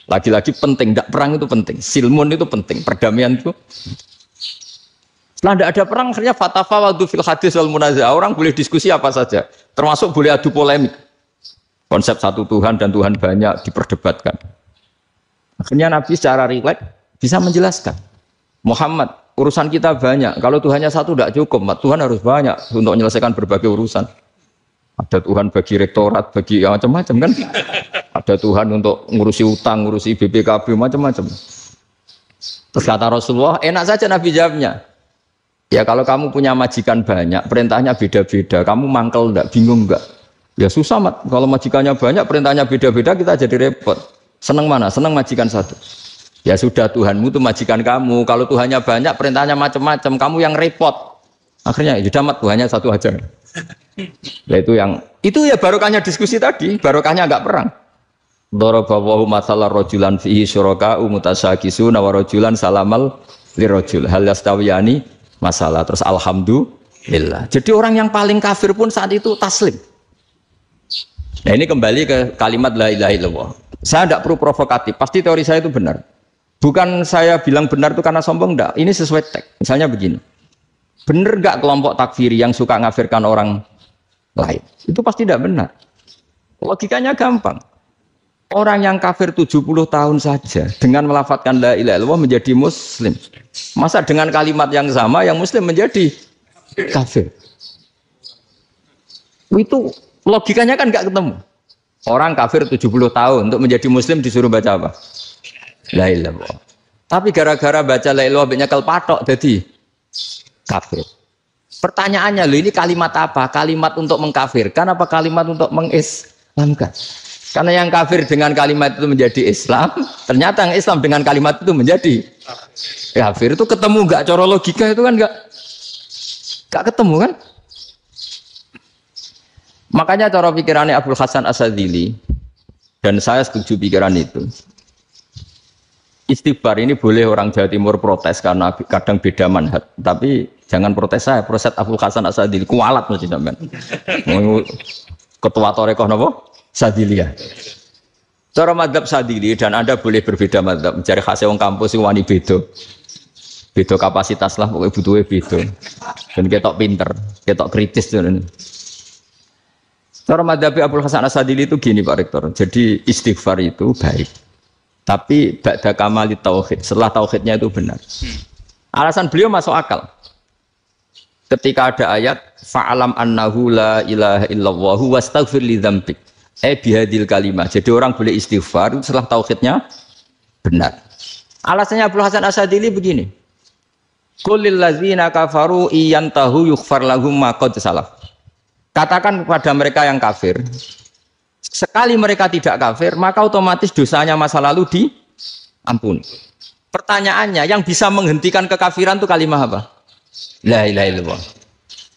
Lagi-lagi penting, tidak perang itu penting. Silmun itu penting, perdamaian itu. Setelah tidak ada perang, akhirnya fatafawadu fil hadis wal munazah. Orang boleh diskusi apa saja, termasuk boleh adu polemik. Konsep satu Tuhan dan Tuhan banyak diperdebatkan. Akhirnya Nabi secara rileks bisa menjelaskan. Muhammad, urusan kita banyak. Kalau Tuhannya satu tidak cukup, Tuhan harus banyak untuk menyelesaikan berbagai urusan. Ada Tuhan bagi rektorat, bagi macam-macam kan. Ada Tuhan untuk ngurusi utang, ngurusi BPKB, macam-macam. Terus kata Rasulullah, enak saja Nabi jawabnya. Ya kalau kamu punya majikan banyak, perintahnya beda-beda, kamu mangkel enggak, bingung enggak? Ya susah, Mat. Kalau majikannya banyak, perintahnya beda-beda, kita jadi repot. Senang mana? Senang majikan satu. Ya sudah, Tuhanmu itu majikan kamu. Kalau Tuhannya banyak, perintahnya macam-macam, kamu yang repot. Akhirnya, ya Mat, Tuhannya satu aja. Nah, itu ya barokahnya diskusi tadi, barokahnya enggak perang. Darabawahu mathalar rajulan fihi syuraka'u mutasyakisuna wa rajulan salamal lirajul hal yastawiyani masalah. Terus alhamdulillah. Jadi orang yang paling kafir pun saat itu taslim. Nah, ini kembali ke kalimat la ilaha illallah. Saya tidak perlu provokatif, pasti teori saya itu benar. Bukan saya bilang benar itu karena sombong, enggak. Ini sesuai teks. Misalnya begini. Benar enggak kelompok takfiri yang suka ngafirkan orang lain? Itu pasti tidak benar. Logikanya gampang. Orang yang kafir 70 tahun saja dengan melafadzkan la ilaha illallah menjadi muslim. Masa dengan kalimat yang sama yang muslim menjadi kafir? Itu logikanya kan enggak ketemu. Orang kafir 70 tahun untuk menjadi muslim disuruh baca apa? La ilaha illallah. Tapi gara-gara baca la ilaha illallah nyekel patok jadi kafir. Pertanyaannya, loh ini kalimat apa? Kalimat untuk mengkafirkan apa kalimat untuk mengislamkan? Karena yang kafir dengan kalimat itu menjadi Islam, ternyata yang Islam dengan kalimat itu menjadi kafir. Itu ketemu enggak? Cara logika itu kan enggak ketemu kan? Makanya cara pikirannya Abdul Hasan Asadili, dan saya setuju pikiran itu. Istighfar ini boleh orang Jawa Timur protes karena kadang beda manhaj, tapi jangan protes saya, protes Abdul Hasan Asadili kualat mesti sampean. Ketua Torekoh napa? Sadiliyah. Cara madzhab Sadili, dan Anda boleh berbeda madzhab, mencari khasnya wong kampus sing wani beda. Beda kapasitas lah, pokoknya butuhnya beda. Dan ketok pinter, ketok kritis. Cara madzhab Abdul Hasan Asadili itu gini Pak Rektor. Jadi istighfar itu baik. Tapi ba'da kamali tauhid, setelah tauhidnya itu benar. Alasan beliau masuk akal. Ketika ada ayat fa'alam annahu la ilaha illallah wastaghfir li dzambik. Bihadil kalimah. Jadi orang boleh istighfar setelah tauhidnya benar. Alasannya Abdul Hasan Asadili begini. Qul lil ladzina kafaru iyantahu yughfar lahum ma qad salaf. Katakan kepada mereka yang kafir, sekali mereka tidak kafir, maka otomatis dosanya masa lalu diampuni. Pertanyaannya, yang bisa menghentikan kekafiran itu kalimat apa? La ilaha illallah.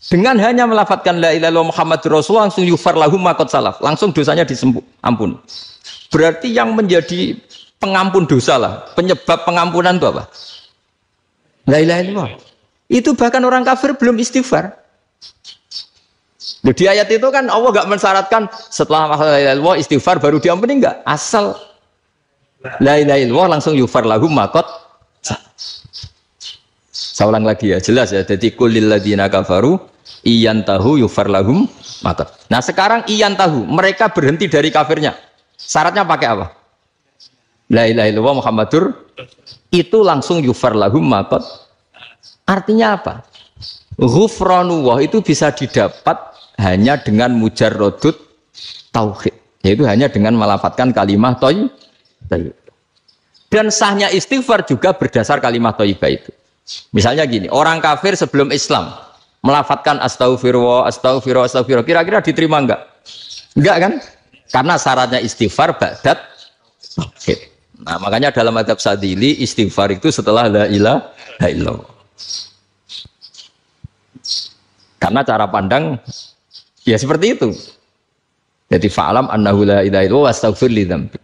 Dengan hanya melafadzkan la ilaha illallah Muhammadur Rasulullah, langsung yughfar lahum ma qad salaf, langsung dosanya diampuni. Berarti yang menjadi pengampun dosa lah, penyebab pengampunan itu apa? La ilaha illallah. Itu bahkan orang kafir belum istighfar. Di ayat itu kan Allah enggak mensyaratkan setelah la ilaha illallah istighfar baru diampuni, enggak. Asal la ilaha illallah langsung yughfar lahum ma qad. Saya ulang lagi ya, jelas ya. Jadi kulil ladzina kafaru iyantahu yufar lahum mata. Nah sekarang iyantahu, mereka berhenti dari kafirnya. Syaratnya pakai apa? La ilaha illallah Muhammadur, itu langsung yufar lahum mata. Artinya apa? Ghufranullah itu bisa didapat hanya dengan mujarrodut tauhid, yaitu hanya dengan melafadzkan kalimah thayyibah. Dan sahnya istighfar juga berdasar kalimah thayyibah itu. Misalnya gini, orang kafir sebelum Islam melafadzkan astaghfirullah, astaghfirullah, astaghfirullah, kira-kira diterima enggak? Enggak kan? Karena syaratnya istighfar ba'dat tauhid. Nah, makanya dalam mazhab Sadili istighfar itu setelah la ilaha illallah. Karena cara pandang ya seperti itu. Jadi fa'alam annahu la ilaha illallah wastaghfir li dzambi.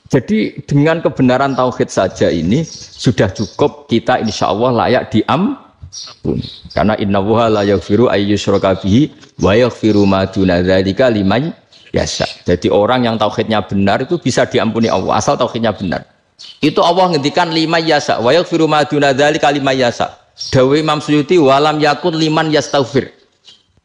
Jadi dengan kebenaran tauhid saja ini sudah cukup kita insya Allah layak diampuni. Karena innallaha la yaghfiru ayyusyraka bihi wa yaghfiru ma duna dzalika liman yasha. Jadi orang yang tauhidnya benar itu bisa diampuni Allah asal tauhidnya benar. Itu Allah ngendikan liman yasha wa yaghfiru ma duna dzalika liman yasha. Dawe Imam Suyuti walam yakun liman yastaghfir.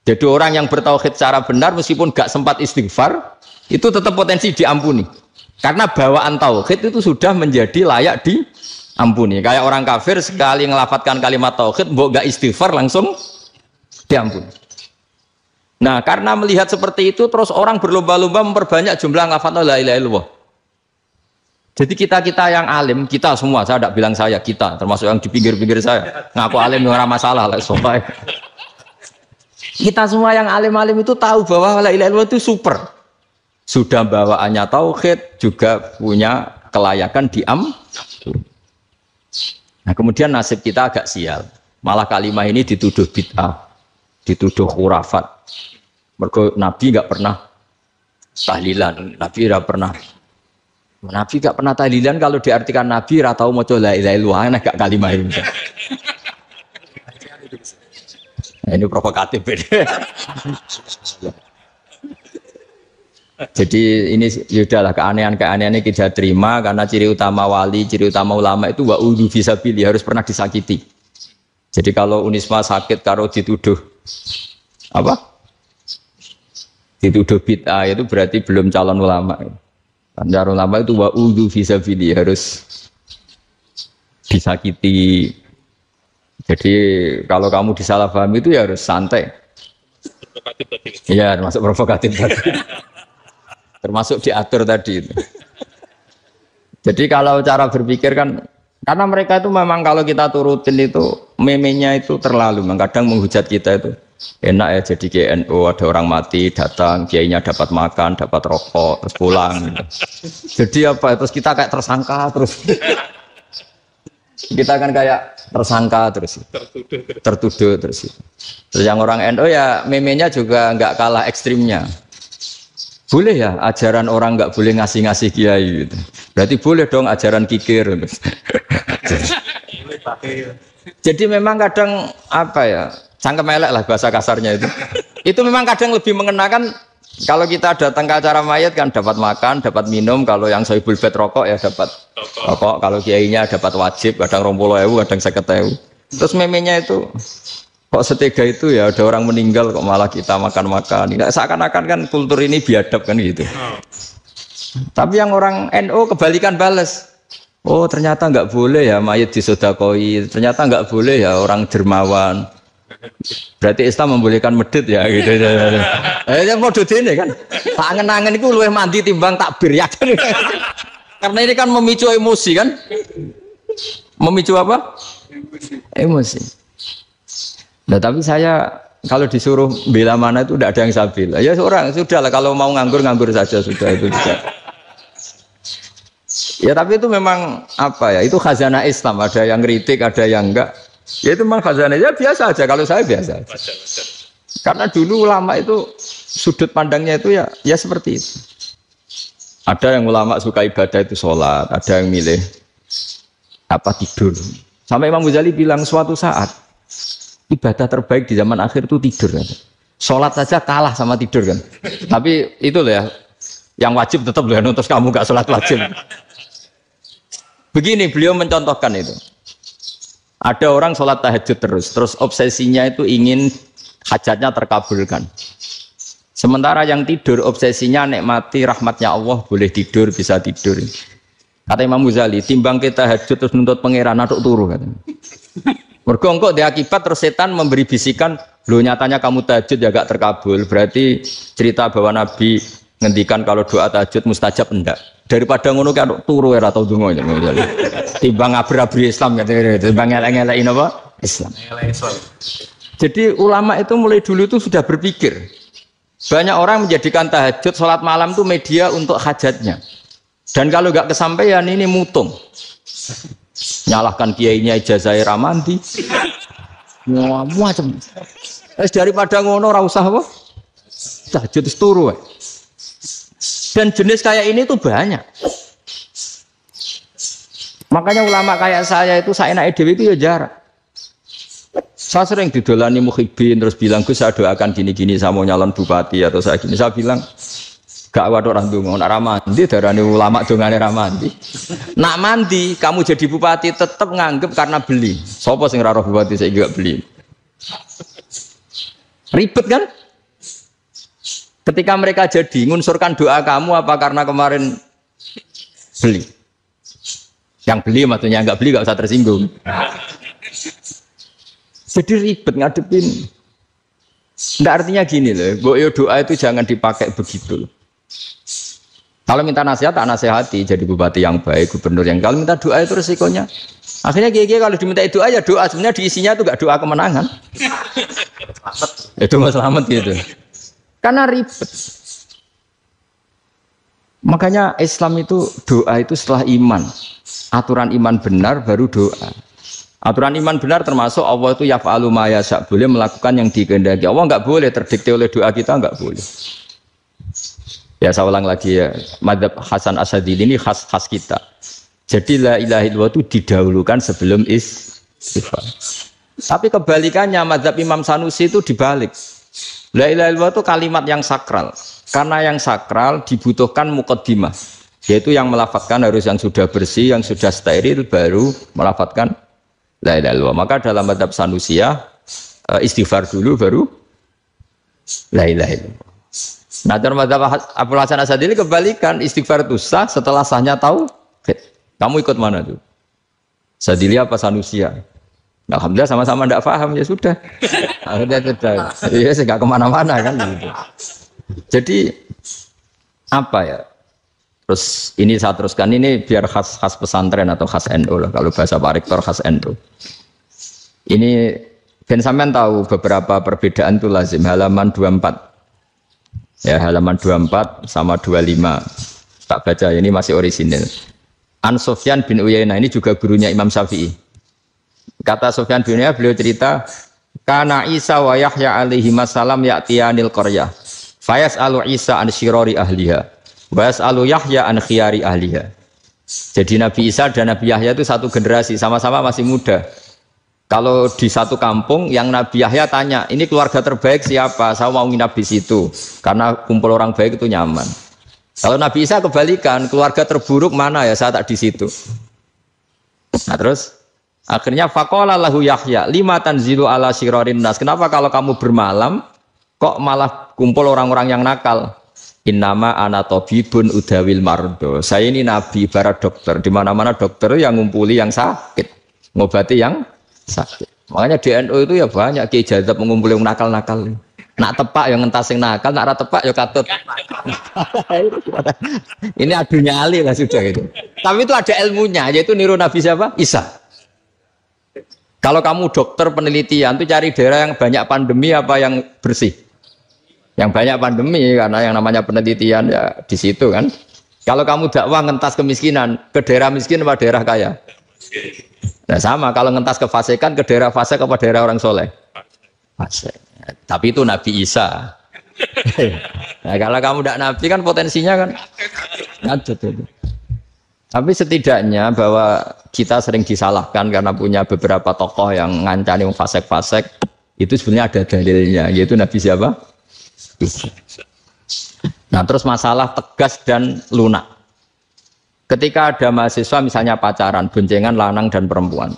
Jadi orang yang bertauhid secara benar meskipun gak sempat istighfar itu tetap potensi diampuni. Karena bawaan tauhid itu sudah menjadi layak diampuni. Kayak orang kafir sekali ngelafadzkan kalimat tauhid, mbok gak istighfar langsung diampuni. Nah, karena melihat seperti itu, terus orang berlomba-lomba memperbanyak jumlah ngelafadzkan la ilaha illallah. Jadi kita yang alim, kita semua, saya tidak bilang saya, kita, termasuk yang di pinggir-pinggir saya, ngaku alim orang masalah lah, sopai. Kita semua yang alim-alim itu tahu bahwa la ilaha illallah itu super. Sudah bawaannya tauhid, juga punya kelayakan diampuni. Nah kemudian nasib kita agak sial. Malah kalimah ini dituduh bid'ah, dituduh khurafat. Mergo Nabi nggak pernah tahlilan, Nabi nggak pernah tahlilan. Kalau diartikan Nabi ratau maca la ilaha illallah, enak gak kalimah ini. Nah, ini provokatif. Jadi ini sudahlah keanehan-keanehan ini kita terima karena ciri utama wali, ciri utama ulama itu wa'udhu fisabilillah, harus pernah disakiti. Jadi kalau Unisma sakit kalau dituduh apa? Dituduh bid'ah itu berarti belum calon ulama. Calon ulama itu wa'udhu fisabilillah, harus disakiti. Jadi kalau kamu disalahpahami itu ya harus santai. Iya, termasuk provokatif tadi. Termasuk diatur tadi itu. Jadi kalau cara berpikir kan, karena mereka itu memang kalau kita turutin itu memenya itu terlalu, kadang menghujat kita itu enak ya jadi GNU, ada orang mati datang, kiainya dapat makan, dapat rokok, terus pulang. Jadi apa? Terus kita kayak tersangka terus. Kita kan kayak tersangka terus, tertuduh terus. Terus yang orang NU ya memenya juga nggak kalah ekstrimnya. Boleh ya ajaran orang nggak boleh ngasih-ngasih kiai gitu. Berarti boleh dong ajaran kikir. Jadi memang kadang apa ya, cangkem elek lah bahasa kasarnya itu. Itu memang kadang lebih mengenakan kalau kita datang ke acara mayat kan dapat makan, dapat minum. Kalau yang sohibul bed rokok ya dapat rokok. Kalau kiainya dapat wajib, kadang 20.000, kadang 50.000. Terus memenya itu kok setega itu ya ada orang meninggal kok malah kita makan-makan. Seakan-akan kan kultur ini biadab kan gitu. Tapi yang orang NU kebalikan balas. Oh ternyata nggak boleh ya mayat disodakoi. Ternyata nggak boleh ya orang dermawan. Berarti Islam membolehkan medit ya gitu. Yang modus ini kan. Tangan-tangan itu luwih mandi timbang takbir ya kan. Karena ini kan memicu emosi kan. Memicu apa? Emosi. Nah tapi saya kalau disuruh bela mana itu tidak ada yang saya bela. Ya seorang sudah lah kalau mau nganggur saja sudah itu juga. Ya tapi itu memang apa ya? Itu khazanah Islam. Ada yang kritik, ada yang enggak. Ya itu memang khazanah. Ya biasa aja. Kalau saya biasa. Karena dulu ulama itu sudut pandangnya itu ya seperti itu. Ada yang ulama suka ibadah itu sholat. Ada yang milih apa tidur. Sampai Imam Ghazali bilang suatu saat. Ibadah terbaik di zaman akhir itu tidur kan. Sholat saja kalah sama tidur kan. Tapi itu loh ya, yang wajib tetap loh ya, terus kamu gak sholat wajib. Begini beliau mencontohkan itu. Ada orang sholat tahajud terus obsesinya itu ingin hajatnya terkabulkan. Sementara yang tidur obsesinya nikmati rahmatnya Allah, boleh tidur, bisa tidur. Kata Imam Ghazali, timbang kita tahajud terus nuntut pangeran aduk turu katanya. Mergo engko dia akibat terus setan memberi bisikan, "Lho nyatanya kamu tahajud ya gak terkabul." Berarti cerita bahwa Nabi ngendikan kalau doa tahajud mustajab enggak. Daripada ngono kan turu ora tau donga ya. Timbang abri-abri Islam katanya, timbang elek-elekin apa? Islam. Jadi ulama itu mulai dulu itu sudah berpikir. Banyak orang menjadikan tahajud, sholat malam itu media untuk hajatnya. Dan kalau nggak kesampaian ini mutung. Nyalahkan kiainya ijazah ramandi. Macam. Daripada ngono ora usah apa? Tahajud turu. Dan jenis kayak ini tuh banyak. Makanya ulama kayak saya itu saya naik dewi itu ya jarak. Saya sering didolani muhibbin terus bilang, "Gus, saya doakan gini-gini saya mau nyalon bupati atau saya gini." Saya bilang, "Gak waduh orang donga, nak ramandi darani ulama dongane ramandi." Nak mandi kamu jadi bupati tetap nganggep karena beli. Sopo sing ora roh bupati saya juga beli. Ribet kan? Ketika mereka jadi ngunsurkan doa kamu apa karena kemarin beli? Yang beli maksudnya enggak beli enggak usah tersinggung. Jadi ribet ngadepin. Nggak artinya gini loh, doa itu jangan dipakai begitu. Kalau minta nasihat, tak nasihati jadi bupati yang baik, gubernur yang. Kalau minta doa itu resikonya. Akhirnya kalau diminta doa ya doa, sebenarnya diisinya itu nggak doa kemenangan. Itu nggak selamat gitu. Karena ribet. Makanya Islam itu doa itu setelah iman. Aturan iman benar baru doa. Aturan iman benar termasuk Allah itu yaf'alu ma yasha, boleh melakukan yang dikehendaki. Allah enggak boleh terdikte oleh doa kita, enggak boleh. Ya saya ulang lagi ya, madzhab Hasan Asyadzili ini khas kita. Jadi la ilaha illallah itu didahulukan sebelum istighfar. Tapi kebalikannya madzhab Imam Sanusi itu dibalik. La ilaha illallah itu kalimat yang sakral. Karena yang sakral dibutuhkan muqaddimah, yaitu yang melafadzkan harus yang sudah bersih, yang sudah steril baru melafadzkan la ilaha illallah. Maka dalam madzhab Sanusiyah istighfar dulu baru la ilaha illallah. Nah dalam madzhab Abu Hasan Asyadzili kebalikan, istighfar itu sah setelah sahnya tauhid. Kamu ikut mana tuh? Asyadzili apa Sanusiyah? Alhamdulillah sama-sama tidak paham ya sudah. Akhirnya sudah. Iya sih nggak kemana-mana kan gitu. Jadi apa ya? Terus ini saya teruskan ini biar khas pesantren atau khas NU lah, kalau bahasa Pak Rektor khas NU. Ini Ben sampean tahu beberapa perbedaan itu lazim, halaman 24. Ya, halaman 24 sama 25. Tak baca ini masih orisinil. An Sufyan bin Uyainah ini juga gurunya Imam Syafi'i. Kata Sufyan bin Uyainah, beliau cerita, "Kana Isa wa Yahya alaihi salam ya'tiyanil qaryah. Fayas'alu Isa an syirari ahliha. Was'alu Yahya an khiyari ahliha." Jadi Nabi Isa dan Nabi Yahya itu satu generasi, sama-sama masih muda. Kalau di satu kampung yang Nabi Yahya tanya, "Ini keluarga terbaik siapa? Saya mau nginap di situ." Karena kumpul orang baik itu nyaman. Kalau Nabi Isa kebalikan, keluarga terburuk mana ya? Saya tak di situ. Nah terus akhirnya faqala lahu Yahya, "Lima tanzilu ala syirarin nas." Kenapa kalau kamu bermalam kok malah kumpul orang-orang yang nakal? Innama ana tabibun udawil mardo. Saya ini nabi barat dokter. Di mana-mana dokter yang ngumpuli yang sakit, ngobati yang sakit. Makanya di NU itu ya banyak Kiai Jazab mengumpuli yang nakal-nakal. Nak tepak yang ngentas yang nakal, nak rata tepak ya katut. Ini adu nyali lah sudah gitu. Tapi itu ada ilmunya, yaitu niru Nabi siapa? Isa. Kalau kamu dokter penelitian tuh cari daerah yang banyak pandemi apa yang bersih? Yang banyak pandemi, karena yang namanya penelitian ya di situ kan. Kalau kamu dakwah ngentas kemiskinan, ke daerah miskin apa daerah kaya? Nah sama, kalau ngentas kefasikan, ke daerah fasik apa daerah orang soleh? Fasik. Tapi itu Nabi Isa. Nah kalau kamu tidak Nabi kan potensinya kan ngacut itu. Tapi setidaknya bahwa kita sering disalahkan karena punya beberapa tokoh yang ngancani fasik-fasik, itu sebenarnya ada dalilnya, yaitu Nabi siapa? Nah terus masalah tegas dan lunak. Ketika ada mahasiswa misalnya pacaran, boncengan lanang dan perempuan,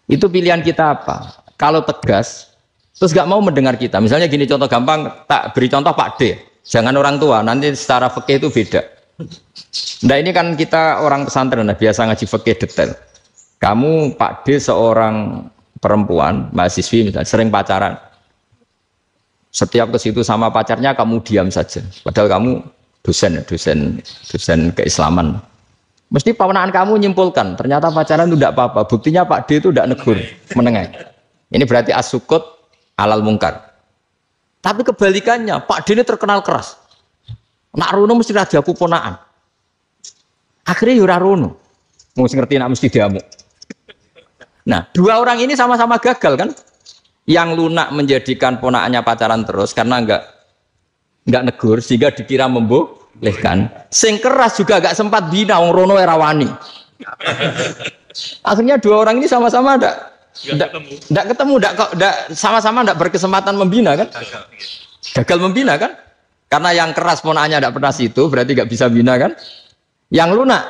Itu pilihan kita apa? Kalau tegas, terus gak mau mendengar kita. Misalnya gini contoh gampang, tak beri contoh Pak D. Jangan orang tua, nanti secara fikih itu beda. Nah ini kan kita orang pesantren, nah, biasa ngaji fikih detail. Kamu Pak D seorang perempuan, mahasiswi misalnya, sering pacaran. Setiap ke situ sama pacarnya kamu diam saja. Padahal kamu dosen keislaman. Mesti pamanaan kamu nyimpulkan, ternyata pacaran itu tidak apa-apa. Buktinya Pak D itu tidak negur, menengah. Ini berarti as-sukut alal mungkar. Tapi kebalikannya, Pak D ini terkenal keras. Nak rono mesti raja ponaan. Akhirnya yura rono. Mesti ngerti nak mesti diamuk. Nah, dua orang ini sama-sama gagal kan? Yang lunak menjadikan ponaannya pacaran terus karena enggak negur sehingga dikira membolehkan. Sing keras juga gak sempat bina wong rono era wani. Akhirnya dua orang ini sama-sama enggak ketemu, sama-sama enggak berkesempatan membina kan? Gagal membina kan? Karena yang keras ponaannya enggak pernah situ, berarti enggak bisa bina kan? Yang lunak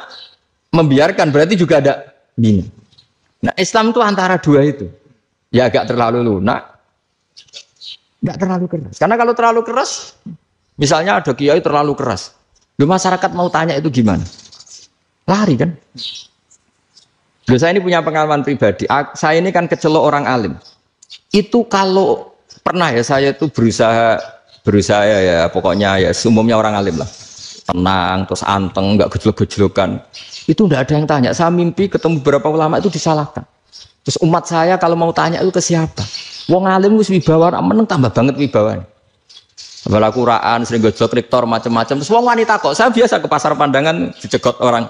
membiarkan berarti juga ada bina. Nah, Islam itu antara dua itu. Ya agak terlalu lunak, enggak terlalu keras. Karena kalau terlalu keras, misalnya ada kiai terlalu keras. Loh, masyarakat mau tanya itu gimana? Lari kan? Loh, saya ini punya pengalaman pribadi. Saya ini kan kecelok orang alim. Itu kalau pernah ya saya itu berusaha ya pokoknya ya umumnya orang alim lah. Tenang, terus anteng, enggak gejlok-gejlokan. Itu enggak ada yang tanya. Saya mimpi ketemu beberapa ulama itu disalahkan. Terus umat saya kalau mau tanya itu ke siapa? Wong alim wis wibawa, meneng tambah banget wibawa. Bala Quran sering gojlok rektor macam-macam. Terus wong wanita kok, saya biasa ke pasar pandangan dicegot orang.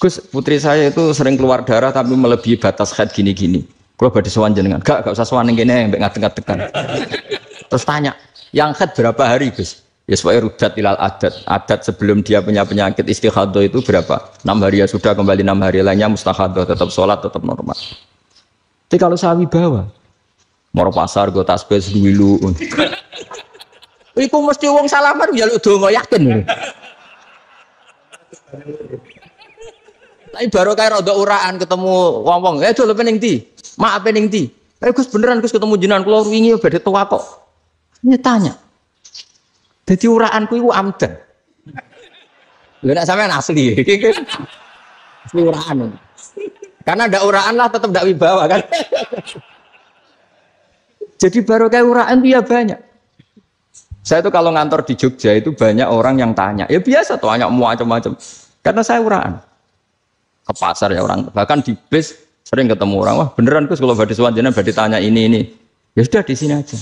Gus, putri saya itu sering keluar darah tapi melebihi batas haid gini-gini. Kalau badhe sowan jenengan, gak usah sowan ngene mbek ngadeg-ngadegan. Terus tanya, yang haid berapa hari, Gus? Ya supaya rudat ilal adat sebelum dia punya penyakit istighadah itu berapa? 6 hari ya sudah, kembali 6 hari lainnya mustahadah, tetap sholat, tetap normal. Tapi kalau saya wibawa, mau pasar gue tasbih dulu. Iku mesti wong salaman ya lu donga yakin. Tapi baru kayak rada uraan ketemu wong-wong, dulu pening ndi? Maaf pening ndi? Gus beneran Gus ketemu jenengan kula wingi badhe tua kok. Ini tanya. Dadi uraanku iku amdan. Lha nek sampean asli iki. Asli uraan. Karena ada uraan lah tetap tidak wibawa kan. Jadi baru kayak uraan itu ya banyak. Saya itu kalau ngantor di Jogja itu banyak orang yang tanya. Ya biasa tuh tanya macam-macam. Karena saya uraan. Ke pasar ya orang. Bahkan di bis sering ketemu orang. Wah beneran Gus kalau badhe sowan jenengan badhe tanya ini. Ya sudah di sini aja.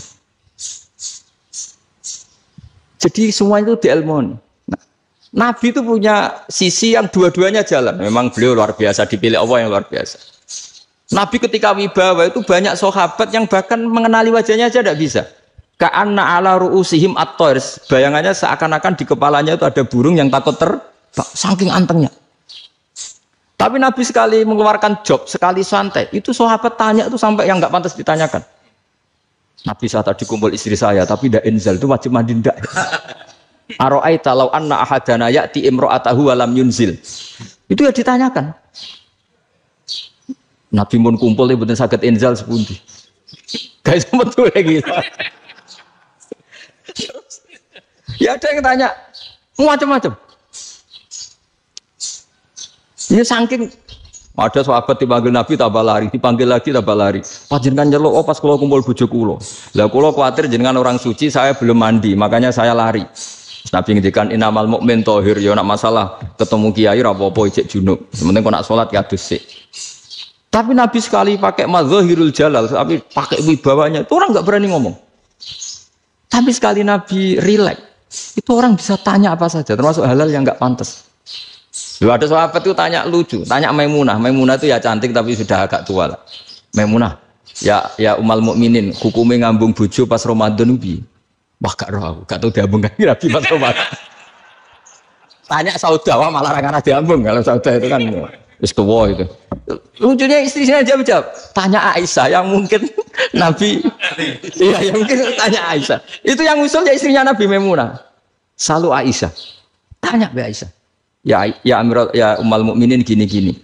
Jadi semua itu diilmoni. Nabi itu punya sisi yang dua-duanya jalan. Memang beliau luar biasa, dipilih Allah yang luar biasa. Nabi ketika wibawa itu banyak sahabat yang bahkan mengenali wajahnya aja tidak bisa. Ka'anna ala ru'usihim at-thair. Bayangannya seakan-akan di kepalanya itu ada burung yang takut terbang. Saking antengnya. Tapi Nabi sekali mengeluarkan job, sekali santai, itu sahabat tanya itu sampai yang nggak pantas ditanyakan. Nabi saat tadi kumpul istri saya, tapi tidak inzal itu wajib mandi ndak. Aro'aita law anna ahadana ya'ti imra'atahu wa lam yunzil. Itu ya ditanyakan. Nabi mun kumpul ibu dan saged inzal sepundi. Guys betul lagi. Ya ada yang tanya macam-macam. Ini saking ada sahabat dipanggil Nabi tambah lari, dipanggil lagi tambah lari. Panjenengan nyeluk pas kula kumpul bojo kula. Lah kula kuwatir jenengan orang suci, saya belum mandi, makanya saya lari. Nabi ngendikan inamal mukmin thahir, ya nak masalah ketemu kiai ra apa-apa ijek junub. Sementing kok nak salat ya adus sik. Tapi Nabi sekali pakai mazahirul jalal, tapi pakai wibawanya, itu orang enggak berani ngomong. Tapi sekali Nabi relax, itu orang bisa tanya apa saja, termasuk halal yang enggak pantas. Lalu ada sahabat itu tanya lucu, tanya Maimunah. Maimunah itu ya cantik tapi sudah agak tua lah. Maimunah, ya umal mukminin, hukumnya ngambung bojo pas Ramadan ubi. Wah gak roh, gak tahu diambung kan Nabi pas Ramadan. Tanya Saudah, wah malah karena diambung. Kalau Saudah itu kan wis tuwa itu. Lucunya istrinya jawab. Tanya Aisyah yang mungkin Nabi. Iya, yang mungkin tanya Aisyah. Itu yang usulnya istrinya Nabi Maimunah. Selalu Aisyah. Tanya be Aisyah. Ya Amirul ya umal mukminin gini-gini.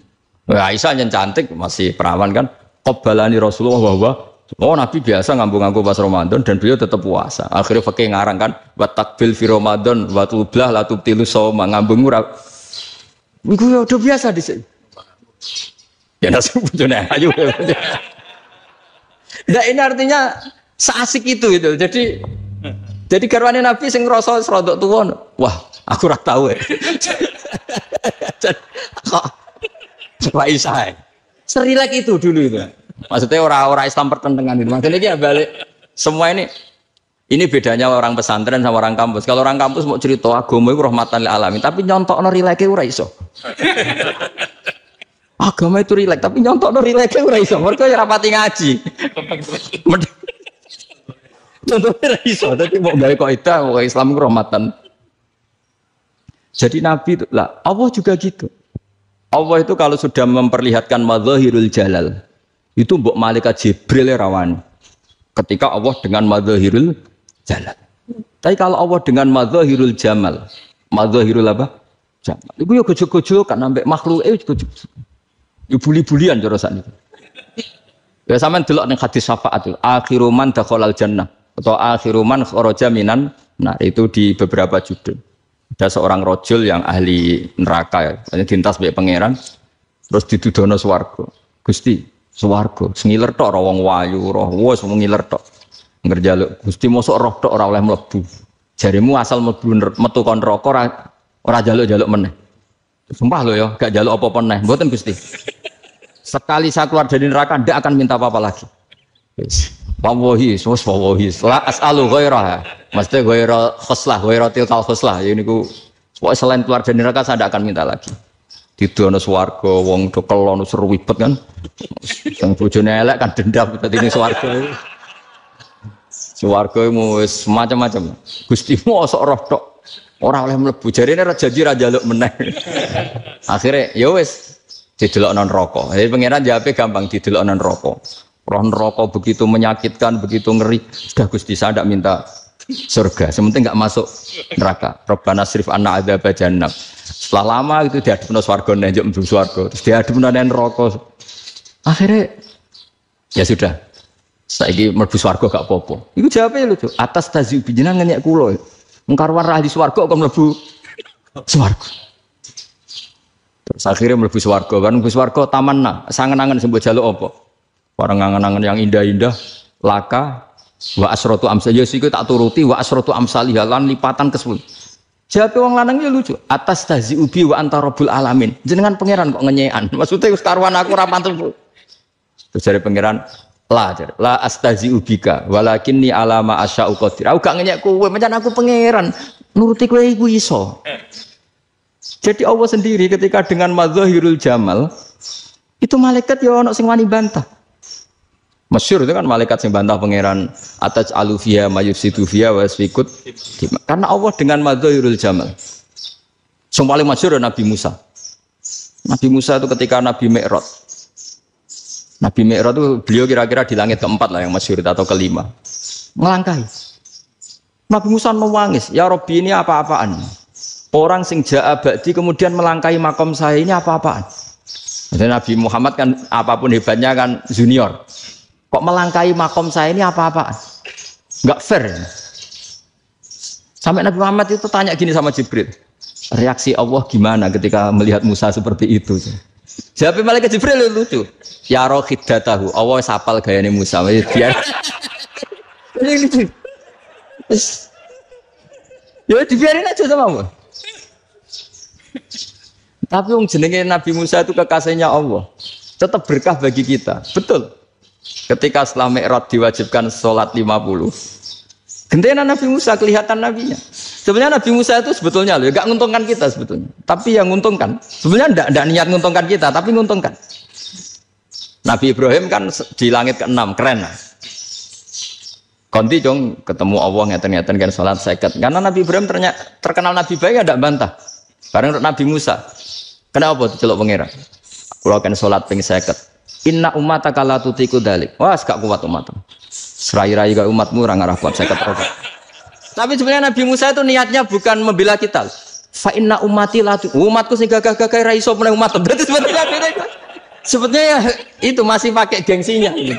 Aisyah yang cantik masih perawan kan. Qabbalani Rasulullah bahwa oh Nabi biasa ngambung-ngambung pas Ramadan dan beliau tetap puasa. Akhirnya fakih ngarang kan wa takbil fi Ramadan wa tublah la tubtilu shauma ngambung ora. Iku ya udah biasa di sini. Ya nasi bojone ayu. Nah ini artinya seasik itu. Jadi garwane Nabi sing ngrasa serodok tuwa. Wah, aku ora tahu ya. Kok Aisyah. Serilek itu dulu itu. Maksudnya orang-orang Islam pertentangan itu. Maksudnya dia balik semua ini bedanya orang pesantren sama orang kampus. Kalau orang kampus mau cerita agama itu rahmatan lil alamin, tapi nyontokno rileke ora iso. Agama itu rilek, tapi nyontokno rileke ora iso. Mergo ya rapati ngaji. Nyontokno ora iso, dadi mau gawe kaidah kok Islam itu rahmatan. Jadi Nabi itu lah, Allah juga gitu. Allah itu kalau sudah memperlihatkan madzahirul jalal, itu mbok malaikat Jibril rawani. Ketika Allah dengan madzahirul jalal. Tapi kalau Allah dengan madzahirul jamal, madzahirul apa? Jamal. Iku yo gojo-gojo kan ambek makhluke gojo. Yo buli-bulian cara sakniki. Ya sampean delok ning hadis syafaat itu, akhiru man dakhalal jannah atau akhiru man kharaja minan. Nah, itu di beberapa judul. Ada seorang rojul yang ahli neraka ya, hanya dintas mbek pangeran, terus didudono swarga. Gusti, swarga, sengiler tok ora wong wayu, roh wis ngiler tok. Ngerjaluk Gusti mosok roh tok ora oleh mlebu. Jarimu asal mlebu metu kon neraka ora jaluk-jaluk meneh. Sumpah lho ya, gak jaluk apa-apa meneh. Mboten Gusti. Sekali saya keluar dari neraka ndak akan minta apa-apa lagi. Wis. Wallahi, wallahi. La as'alu ghairah. Mesti ghairah khoslah, ghairah tilkal khoslah. Ya niku selain keluar dari neraka saya ndak akan minta lagi. Didono swarga wong do kelon seruwibet kan. Yang bojone elek kan dendam dadi ning swarga. Swarga wis macam-macam. Gusti mosok roh tok ora oleh mlebu. Jarine ora janji ra njaluk meneh. Akhire ya wis didelokno neraka. Jadi pangeran jawabe gampang didelokno neraka. Roh neraka begitu menyakitkan, begitu ngeri. Sudah Gusti saya tidak minta surga, sementing nggak masuk neraka. Rabbana srif anna adzaba jahannam. Setelah lama itu diadepno swarga njuk mlebu swarga, terus diadepno neraka. Akhirnya ya sudah. Saiki mlebu swarga gak apa-apa. Iku jawabe lucu. Atas tazi jenengan ngenyek kula. Mengkarwan ra di swarga kok mlebu swarga. Terus akhirnya mlebu swarga, kan mlebu swarga tamanna, sangen-angen sembo jaluk apa? Orang ngangen-angen yang indah-indah, laka, wa asrotu amsal, ya siku tak turuti, wa asrotu amsalih, lan lipatan ke-10. Jawab wong lanang ya lucu, atas tazi ubi wa anta rabbul alamin. Jenengan pangeran kok ngenyekan. Maksudnya wis karuan aku ora pantes. Terus dari pangeran, la astazi ubika, walakinni ala ma asya'u qadir. Aku gak ngenyek kowe, pancen aku pangeran. Nuruti kowe iku iso. Jadi Allah sendiri ketika dengan madzahirul jamal, itu malaikat ya ono sing wani bantah. Masyhur itu kan malaikat yang bantah pangeran atas alufia mayusidu via wasfikut karena Allah dengan madzahirul jamal. Yang paling masyhur Nabi Musa. Nabi Musa itu ketika Nabi Mi'raj. Nabi Mi'raj itu beliau kira-kira di langit keempat lah yang masyhur atau kelima. Melangkahi. Nabi Musa menangis, ya Rabbi ini apa-apaan? Orang sing ja'a ba'di kemudian melangkahi makom saya ini apa-apaan? Jadi Nabi Muhammad kan apapun hebatnya kan junior. Kok melangkahi makom saya ini apa-apaan? Enggak fair. Sampai Nabi Muhammad itu tanya gini sama Jibril. Reaksi Allah gimana ketika melihat Musa seperti itu? Jawab malaikat Jibril lucu. Ya roh khiddatahu. Allah sapal gayane Musa. Biar. Ya dibiarin aja sama Allah. Tapi yang jenenge Nabi Musa itu kekasihnya Allah. Tetap berkah bagi kita. Betul. Ketika setelah Mi'raj diwajibkan sholat 50. Gentenan Nabi Musa kelihatan nabinya. Sebenarnya Nabi Musa itu sebetulnya loh, gak nguntungkan kita sebetulnya. Tapi yang nguntungkan, sebenarnya tidak niat nguntungkan kita, tapi nguntungkan. Nabi Ibrahim kan di langit ke-6, keren lah. Konti dong ketemu Allah ngeten-ngeten kan sholat seket. Karena Nabi Ibrahim terkenal Nabi baik, tidak bantah. Bareng Nabi Musa. Kenapa diceluk pangeran? Kalau kan sholat ping seket. Inna umataka la tutiku dalik. Wah, gak kuat umatmu. Serai-rai gak umatmu ora ngarah kuat 50 rokaat. Tapi sebenarnya Nabi Musa itu niatnya bukan membela kita. Fa inna ummati la umatku sing gagah-gagah ra iso meneh umat. Berarti sebetulnya beda. Sebetulnya ya itu masih pakai gengsinya gitu.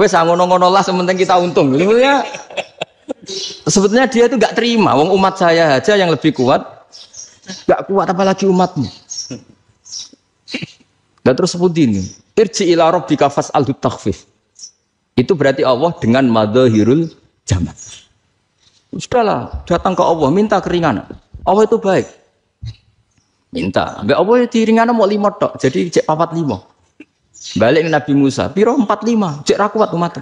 Wes ngono-ngono lah sementing kita untung. Sebetulnya dia itu nggak terima. Wong umat saya aja yang lebih kuat, nggak kuat apalagi umatmu. Dan terus sebut ini, irji ila rabbika fas'alhu takhfif. Itu berarti Allah dengan madzahirul jamal. Sudahlah, datang ke Allah minta keringanan. Allah itu baik. Minta, mbak Allah diringana mau 5 tok, jadi cek 45. Balik ke Nabi Musa, piro 45, cek ra kuat umat.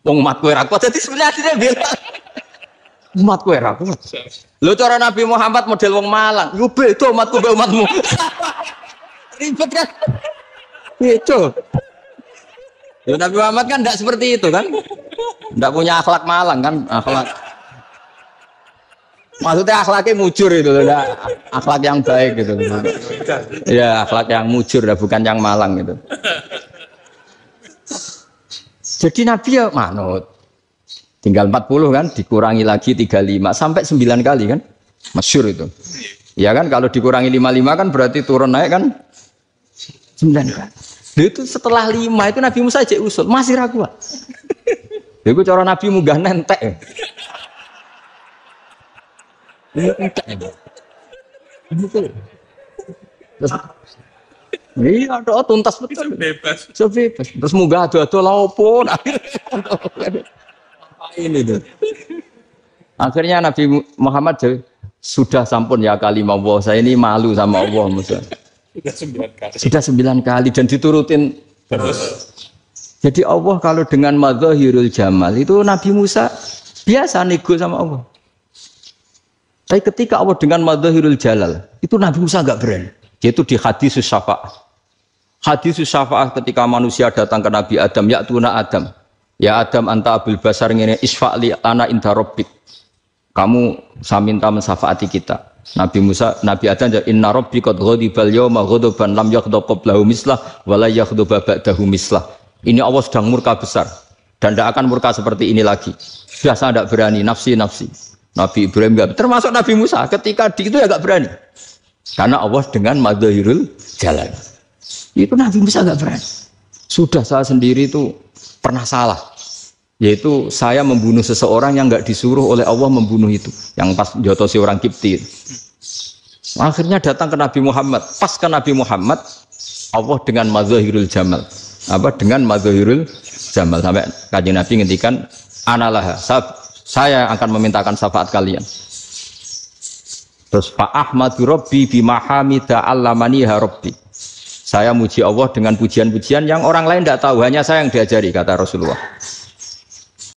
Wong umat kowe ra kuat, jadi sebenarnya dia bilang umat kowe ra kuat. Lho cara Nabi Muhammad model wong Malang, yo beda umatku mbek umatmu. Ribet kan? Itu. Lho Nabi Muhammad kan enggak seperti itu kan? Enggak punya akhlak Malang kan, akhlak. Maksudnya akhlaknya mujur itu, akhlak yang baik gitu. Ya akhlak yang mujur, bukan yang malang gitu. Jadi Nabi ya manut. Tinggal 40 kan, dikurangi lagi 35 sampai 9 kali kan, masyhur itu. Ya kan kalau dikurangi 55 kan berarti turun naik kan 9 kali. Itu setelah 5 itu Nabi Musa cek usul masih ragu. Itu cara Nabi munggah nentek. Terus, iya, doa tuntas betul. Bebas. Terus munggah ado-ado laupun. Ini tuh. Akhirnya Nabi Muhammad sudah sampun ya kalimah Allah. Saya ini malu sama Allah Musa. Sudah 9 kali dan diturutin terus. Jadi Allah kalau dengan madzahirul jamal itu Nabi Musa biasa nego sama Allah. Tapi ketika Allah dengan madzahirul jalal, itu Nabi Musa enggak berani. Yaitu di hadis syafa'ah. Hadis syafa'ah ketika manusia datang ke Nabi Adam, ya tuna Adam. Ya Adam anta abul basar ngene isfa'li ana inda rabbik. Kamu saya minta mensafaati kita. Nabi Musa, Nabi Adam inna rabbi qad ghadibal yawma ghadaban lam yaghdab qablahu mislah wa la yaghdab ba'dahu mislah. Ini Allah sedang murka besar dan tidak akan murka seperti ini lagi. Biasa tidak berani nafsi. Nabi Ibrahim enggak, termasuk Nabi Musa ketika di itu ya enggak berani. Karena Allah dengan madzahirul jalal. Itu Nabi Musa enggak berani. Sudah saya sendiri itu pernah salah. Yaitu saya membunuh seseorang yang enggak disuruh oleh Allah membunuh itu. Yang pas jotosi orang Kipti. Akhirnya datang ke Nabi Muhammad. Pas ke Nabi Muhammad, Allah dengan madzahirul jamal. Dengan madzahirul jamal. Sampai Kanjeng Nabi ngendikan analah saya akan memintakan syafaat kalian. Terus fa ahmadu rabbi bima hamida allamaniha rabbi. Saya muji Allah dengan pujian-pujian yang orang lain tidak tahu, hanya saya yang diajari kata Rasulullah.